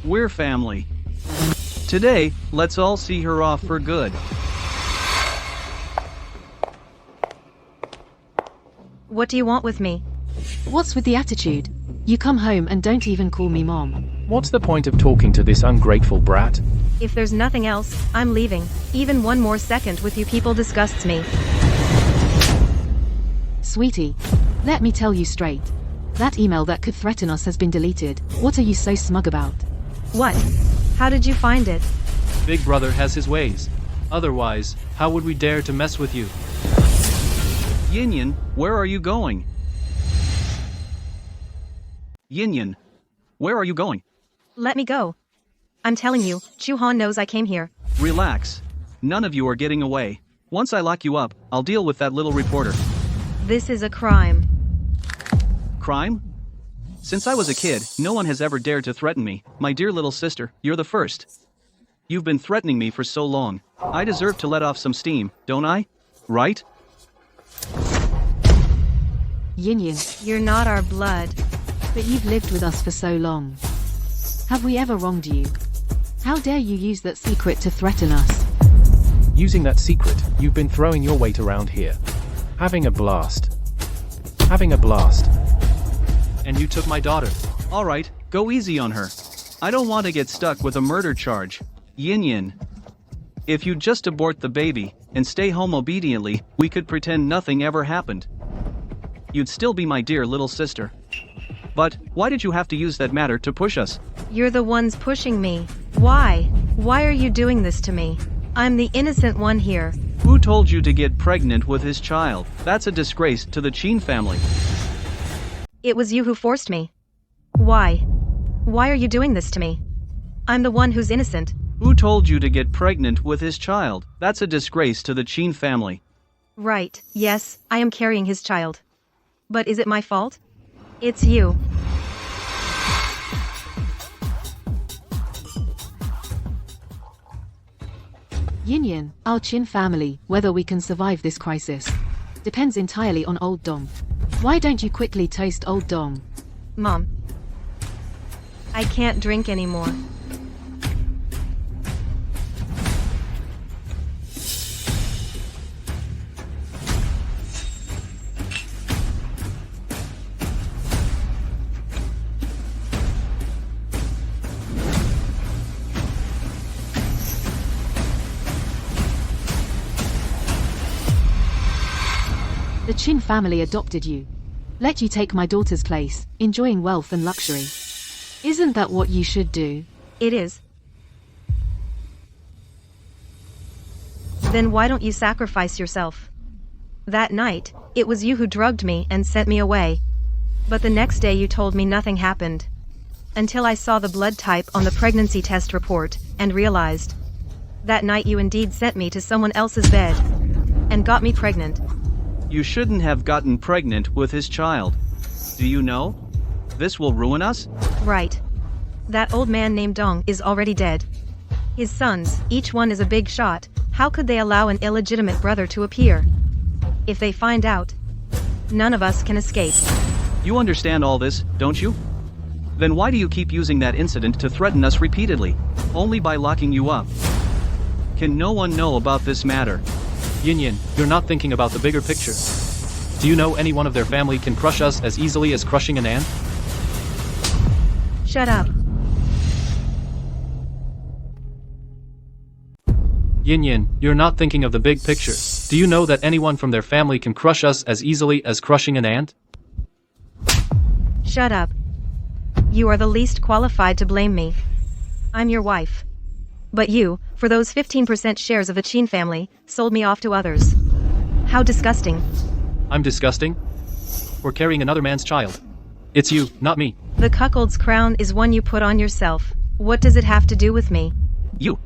We're family. Today, let's all see her off for good. What do you want with me? What's with the attitude? You come home and don't even call me mom. What's the point of talking to this ungrateful brat? If there's nothing else, I'm leaving. Even one more second with you people disgusts me. Sweetie, let me tell you straight. That email that could threaten us has been deleted. What are you so smug about? What? How did you find it? Big brother has his ways. Otherwise, how would we dare to mess with you? Yin Yin, where are you going? Yin Yin, where are you going? Let me go. I'm telling you, Chu-han knows I came here. Relax. None of you are getting away. Once I lock you up, I'll deal with that little reporter. This is a crime. Crime? Since I was a kid, no one has ever dared to threaten me. My dear little sister, you're the first. You've been threatening me for so long. I deserve to let off some steam, don't I? Right? Yin Yin, you're not our blood. But you've lived with us for so long. Have we ever wronged you? How dare you use that secret to threaten us? Using that secret, you've been throwing your weight around here. Having a blast. Having a blast. And you took my daughter. Alright, go easy on her. I don't want to get stuck with a murder charge. Yin Yin. If you'd just abort the baby, and stay home obediently, we could pretend nothing ever happened. You'd still be my dear little sister. But, why did you have to use that matter to push us? You're the ones pushing me. Why? Why are you doing this to me? I'm the innocent one here. Who told you to get pregnant with his child? That's a disgrace to the Chin family. It was you who forced me. Why? Why are you doing this to me? I'm the one who's innocent. Who told you to get pregnant with his child? That's a disgrace to the Chin family. Right, yes, I am carrying his child. But is it my fault? It's you. Yin Yin, our Chin family, whether we can survive this crisis, depends entirely on old Dong. Why don't you quickly toast old Dong? Mom. I can't drink anymore. The Chin family adopted you. Let you take my daughter's place, enjoying wealth and luxury. Isn't that what you should do? It is. Then why don't you sacrifice yourself? That night, it was you who drugged me and sent me away. But the next day you told me nothing happened. Until I saw the blood type on the pregnancy test report, and realized. That night you indeed sent me to someone else's bed. And got me pregnant. You shouldn't have gotten pregnant with his child. Do you know? This will ruin us? Right. That old man named Dong is already dead. His sons, each one is a big shot. How could they allow an illegitimate brother to appear? If they find out, none of us can escape. You understand all this, don't you? Then why do you keep using that incident to threaten us repeatedly? Only by locking you up. Can no one know about this matter? Yin, you're not thinking about the bigger picture. Do you know anyone of their family can crush us as easily as crushing an ant? Shut up. Yin, you're not thinking of the big picture. Do you know that anyone from their family can crush us as easily as crushing an ant? Shut up. You are the least qualified to blame me. I'm your wife. But you, for those 15% shares of the Chin family, sold me off to others. How disgusting. I'm disgusting? For carrying another man's child. It's you, not me. The cuckold's crown is one you put on yourself. What does it have to do with me? You.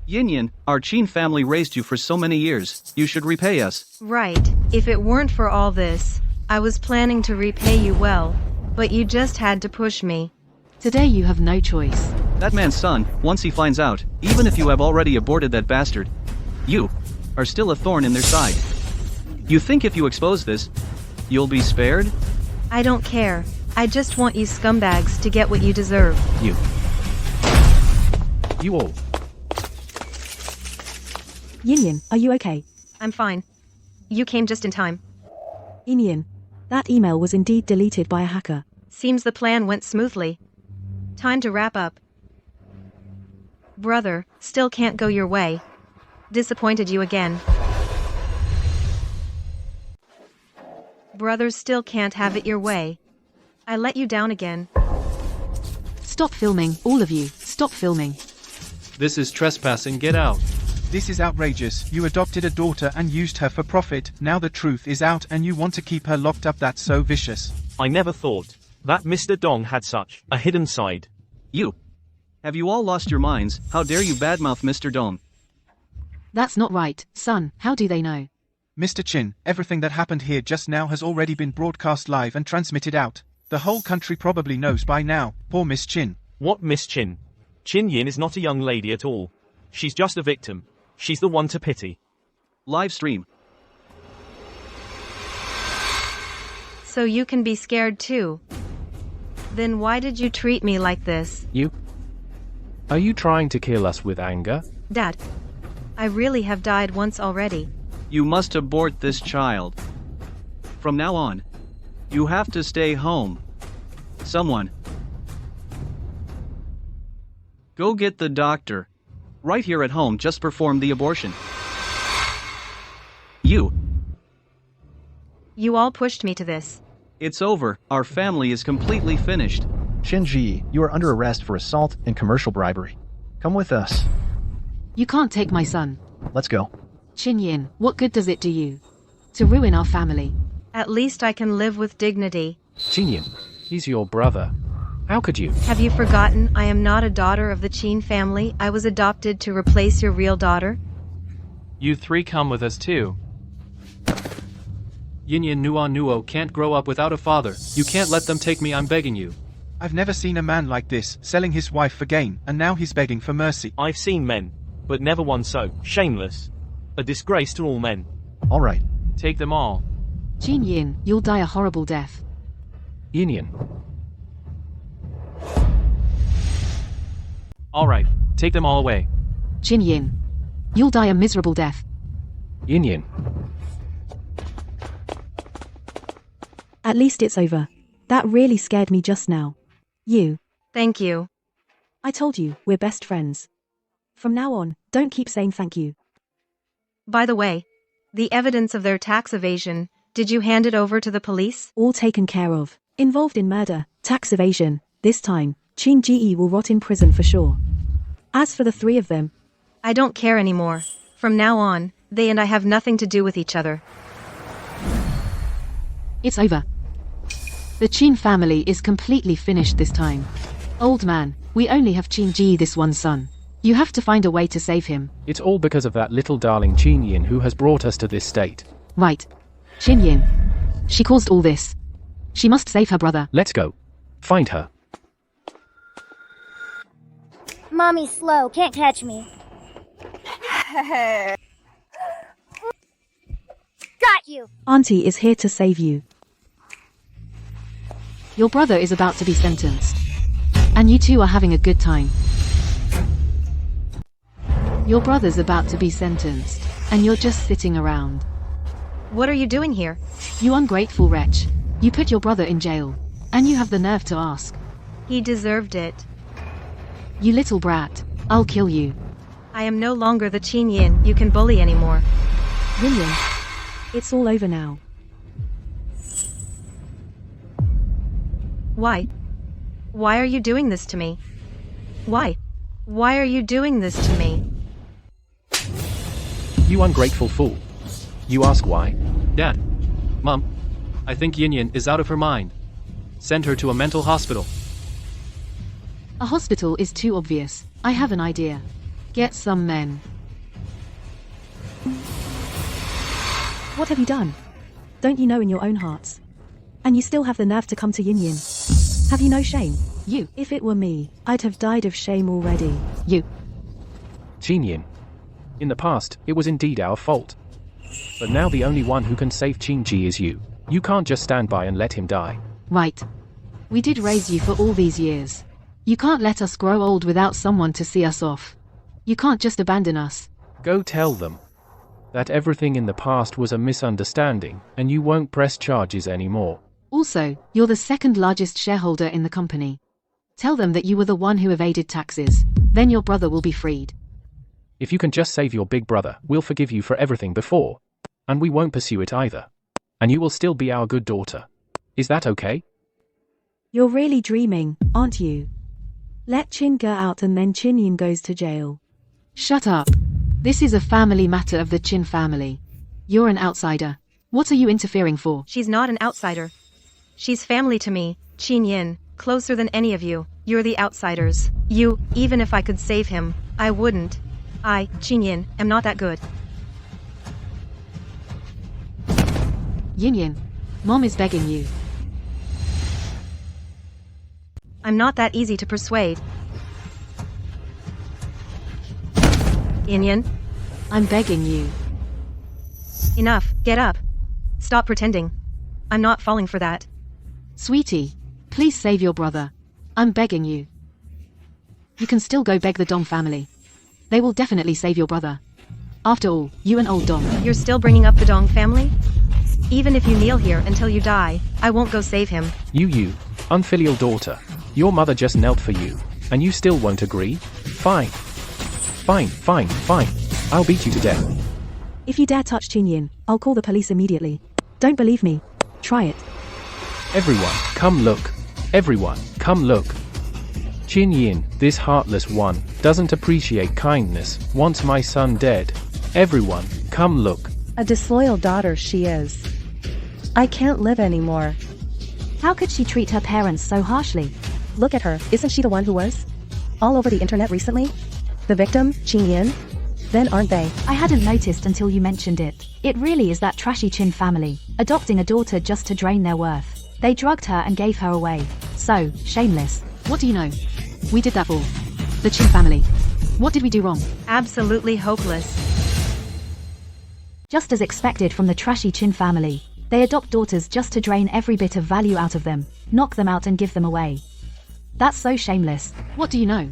Yin, our Chin family raised you for so many years. You should repay us. Right. If it weren't for all this, I was planning to repay you well, but you just had to push me. Today you have no choice. That man's son, once he finds out, even if you have already aborted that bastard, you are still a thorn in their side. You think if you expose this, you'll be spared? I don't care. I just want you scumbags to get what you deserve. You all. Yin, are you okay? I'm fine. You came just in time. Yin, that email was indeed deleted by a hacker. Seems the plan went smoothly. Time to wrap up. Brother, still can't go your way. Disappointed you again. Brothers still can't have it your way. I let you down again. Stop filming, all of you. Stop filming. This is trespassing, get out. This is outrageous. You adopted a daughter and used her for profit. Now the truth is out and you want to keep her locked up. That's so vicious. I never thought that Mr. Dong had such a hidden side. You. Have you all lost your minds? How dare you badmouth Mr. Dong? That's not right, son. How do they know? Mr. Chin, everything that happened here just now has already been broadcast live and transmitted out. The whole country probably knows by now. Poor Miss Chin. What Miss Chin? Chin Yin is not a young lady at all. She's just a victim. She's the one to pity. Live stream. So you can be scared too. Then why did you treat me like this? You? Are you trying to kill us with anger? Dad, I really have died once already. You must abort this child. From now on, you have to stay home. Someone. Go get the doctor. Right here at home, just perform the abortion. You. You all pushed me to this. It's over. Our family is completely finished. Shinji, you are under arrest for assault and commercial bribery. Come with us. You can't take my son. Let's go. Chin Yin, what good does it do you? To ruin our family. At least I can live with dignity. Chin Yin, he's your brother. How could you? Have you forgotten I am not a daughter of the Chin family? I was adopted to replace your real daughter. You three come with us too. Yin Nuo can't grow up without a father. You can't let them take me, I'm begging you. I've never seen a man like this, selling his wife for gain, and now he's begging for mercy. I've seen men, but never one so shameless. A disgrace to all men. All right. Take them all. Chin Yin, you'll die a horrible death. Yin. All right, take them all away. Chin Yin, you'll die a miserable death. Yin. At least it's over. That really scared me just now. You. Thank you. I told you, we're best friends. From now on, don't keep saying thank you. By the way, the evidence of their tax evasion, did you hand it over to the police? All taken care of. Involved in murder, tax evasion. This time, Chin Ji will rot in prison for sure. As for the three of them, I don't care anymore. From now on, they and I have nothing to do with each other. It's over. The Chin family is completely finished this time. Old man, we only have Chin Ji, this one son. You have to find a way to save him. It's all because of that little darling Chin Yin who has brought us to this state. Right. Chin Yin. She caused all this. She must save her brother. Let's go. Find her. Mommy's slow, can't catch me. Got you! Auntie is here to save you. Your brother is about to be sentenced. And you two are having a good time. Your brother's about to be sentenced, and you're just sitting around. What are you doing here? You ungrateful wretch. You put your brother in jail, and you have the nerve to ask. He deserved it. You little brat. I'll kill you. I am no longer the Qin Yin you can bully anymore. Yin, it's all over now. Why? Why are you doing this to me? Why? Why are you doing this to me? You ungrateful fool. You ask why? Dad. Mom. I think Yin Yin is out of her mind. Send her to a mental hospital. A hospital is too obvious. I have an idea. Get some men. What have you done? Don't you know in your own hearts? And you still have the nerve to come to Yin Yin. Have you no shame? You. If it were me, I'd have died of shame already. You. Qin Yin. In the past, it was indeed our fault. But now the only one who can save Qin Ji is you. You can't just stand by and let him die. Right. We did raise you for all these years. You can't let us grow old without someone to see us off. You can't just abandon us. Go tell them that everything in the past was a misunderstanding, and you won't press charges anymore. Also, you're the second largest shareholder in the company. Tell them that you were the one who evaded taxes. Then your brother will be freed. If you can just save your big brother, we'll forgive you for everything before. And we won't pursue it either. And you will still be our good daughter. Is that okay? You're really dreaming, aren't you? Let Qin go out and then Qin Yin goes to jail. Shut up. This is a family matter of the Qin family. You're an outsider. What are you interfering for? She's not an outsider. She's family to me, Qin Yin, closer than any of you. You're the outsiders. You, even if I could save him, I wouldn't. I, Qin Yin, am not that good. Yin Yin, Mom is begging you. I'm not that easy to persuade. Yin Yin, I'm begging you. Enough, get up. Stop pretending. I'm not falling for that. Sweetie, please save your brother. I'm begging you. You can still go beg the Dong family. They will definitely save your brother. After all, you and old Dong. You're still bringing up the Dong family? Even if you kneel here until you die, I won't go save him. You, unfilial daughter. Your mother just knelt for you, and you still won't agree? Fine. Fine. I'll beat you to death. If you dare touch Qin Yin, I'll call the police immediately. Don't believe me? Try it. Everyone, come look. Everyone, come look. Qin Yin, this heartless one, doesn't appreciate kindness, wants my son dead. Everyone, come look. A disloyal daughter she is. I can't live anymore. How could she treat her parents so harshly? Look at her, isn't she the one who was all over the internet recently? The victim, Qin Yin? Then aren't they? I hadn't noticed until you mentioned it. It really is that trashy Qin family, adopting a daughter just to drain their worth. They drugged her and gave her away. So, shameless. What do you know? We did that for the Qin family. What did we do wrong? Absolutely hopeless. Just as expected from the trashy Qin family. They adopt daughters just to drain every bit of value out of them, knock them out and give them away. That's so shameless. What do you know?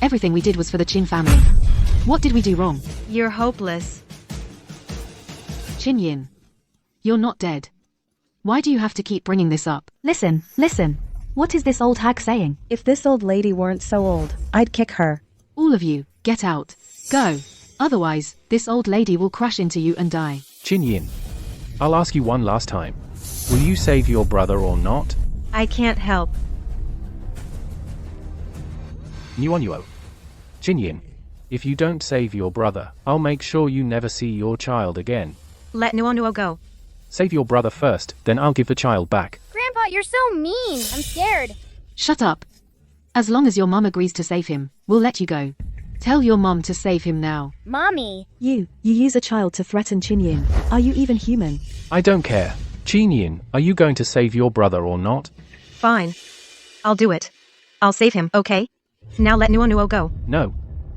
Everything we did was for the Qin family. What did we do wrong? You're hopeless. Qin Yin, you're not dead. Why do you have to keep bringing this up? Listen. What is this old hag saying? If this old lady weren't so old, I'd kick her. All of you, get out. Go. Otherwise, this old lady will crash into you and die. Qin Yin, I'll ask you one last time. Will you save your brother or not? I can't help. Nuo. Qin Yin, if you don't save your brother, I'll make sure you never see your child again. Let Nuo go. Save your brother first, then I'll give the child back. Grandpa, you're so mean. I'm scared. Shut up. As long as your mum agrees to save him, we'll let you go. Tell your mum to save him now. Mommy. You use a child to threaten Qin Yin. Are you even human? I don't care. Qin Yin, are you going to save your brother or not? Fine. I'll do it. I'll save him, okay? Now let Nuo go. No.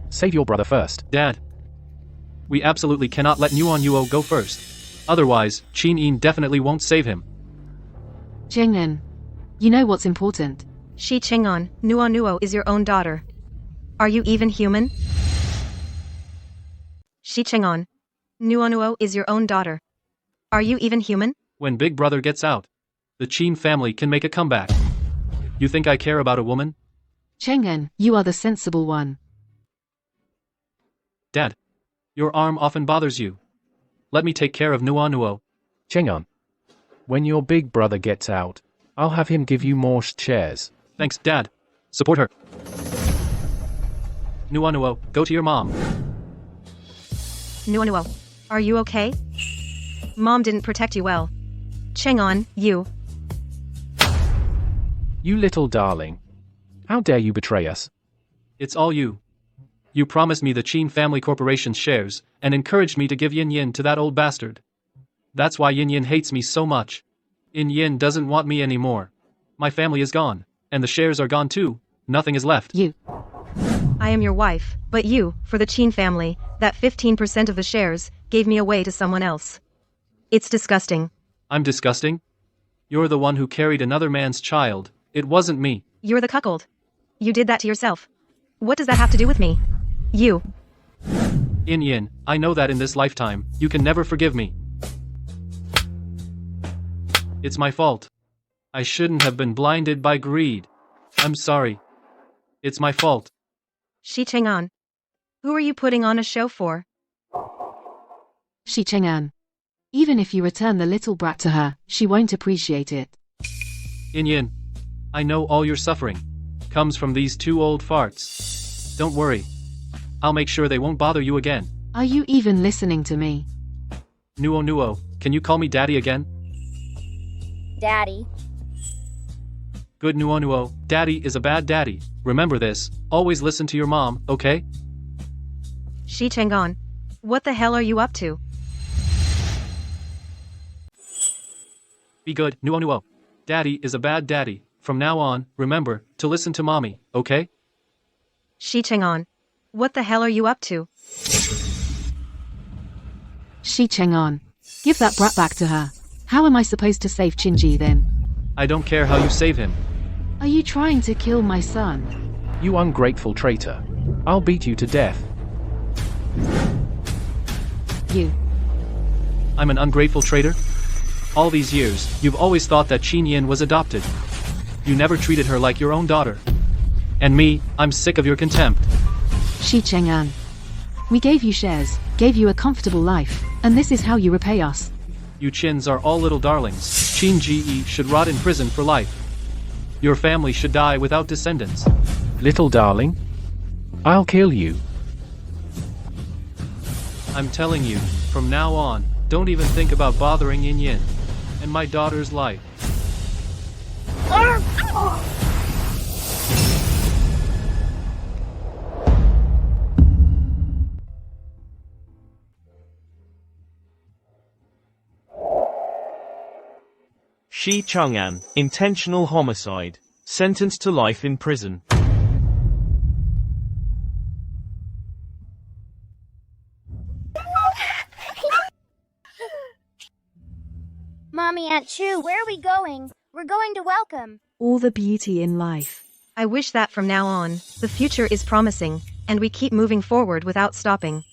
Save your brother first. Dad. We absolutely cannot let Nuo go first. Otherwise, Qin Yin definitely won't save him. Jingnan, you know what's important. Shi Chingon, Nuo is your own daughter. Are you even human? Shi Chingon, Nuo is your own daughter. Are you even human? When Big Brother gets out, the Chin family can make a comeback. You think I care about a woman? Chengen, you are the sensible one. Dad, your arm often bothers you. Let me take care of Nuo. Chengon, when your big brother gets out, I'll have him give you more shares. Thanks, Dad. Support her. Nuo, go to your mom. Nuo, are you okay? Mom didn't protect you well. Chengon, you. You little darling. How dare you betray us? It's all you. You promised me the Chin Family Corporation's shares, and encouraged me to give Yin Yin to that old bastard. That's why Yin Yin hates me so much. Yin Yin doesn't want me anymore. My family is gone, and the shares are gone too. Nothing is left. You. I am your wife, but you, for the Chin family, that 15% of the shares, gave me away to someone else. It's disgusting. I'm disgusting? You're the one who carried another man's child. It wasn't me. You're the cuckold. You did that to yourself. What does that have to do with me? You. Yin Yin, I know that in this lifetime, you can never forgive me. It's my fault. I shouldn't have been blinded by greed. I'm sorry. It's my fault. Shi Chengan. Who are you putting on a show for? Shi Chengan. Even if you return the little brat to her, she won't appreciate it. Yin Yin, I know all your suffering comes from these two old farts. Don't worry. I'll make sure they won't bother you again. Are you even listening to me? Nuo, can you call me Daddy again? Daddy. Good Nuo, Daddy is a bad daddy. Remember this, always listen to your mom, okay? Shi Chengan. What the hell are you up to? Be good, Nuo. Daddy is a bad daddy. From now on, remember to listen to mommy, okay? Shi Chengan. What the hell are you up to? Shi Chengan. Give that brat back to her. How am I supposed to save Chinji then? I don't care how you save him. Are you trying to kill my son? You ungrateful traitor. I'll beat you to death. You. I'm an ungrateful traitor? All these years, you've always thought that Chin Yin was adopted. You never treated her like your own daughter. And me, I'm sick of your contempt. Shi Chengan. We gave you shares, gave you a comfortable life, and this is how you repay us. You Chins are all little darlings. Chin Ji should rot in prison for life. Your family should die without descendants. Little darling? I'll kill you. I'm telling you, from now on, don't even think about bothering Yin Yin and my daughter's life. Shi Chang'an, intentional homicide, sentenced to life in prison. Mommy, Aunt Chu, where are we going? We're going to welcome. All the beauty in life. I wish that from now on, the future is promising, and we keep moving forward without stopping.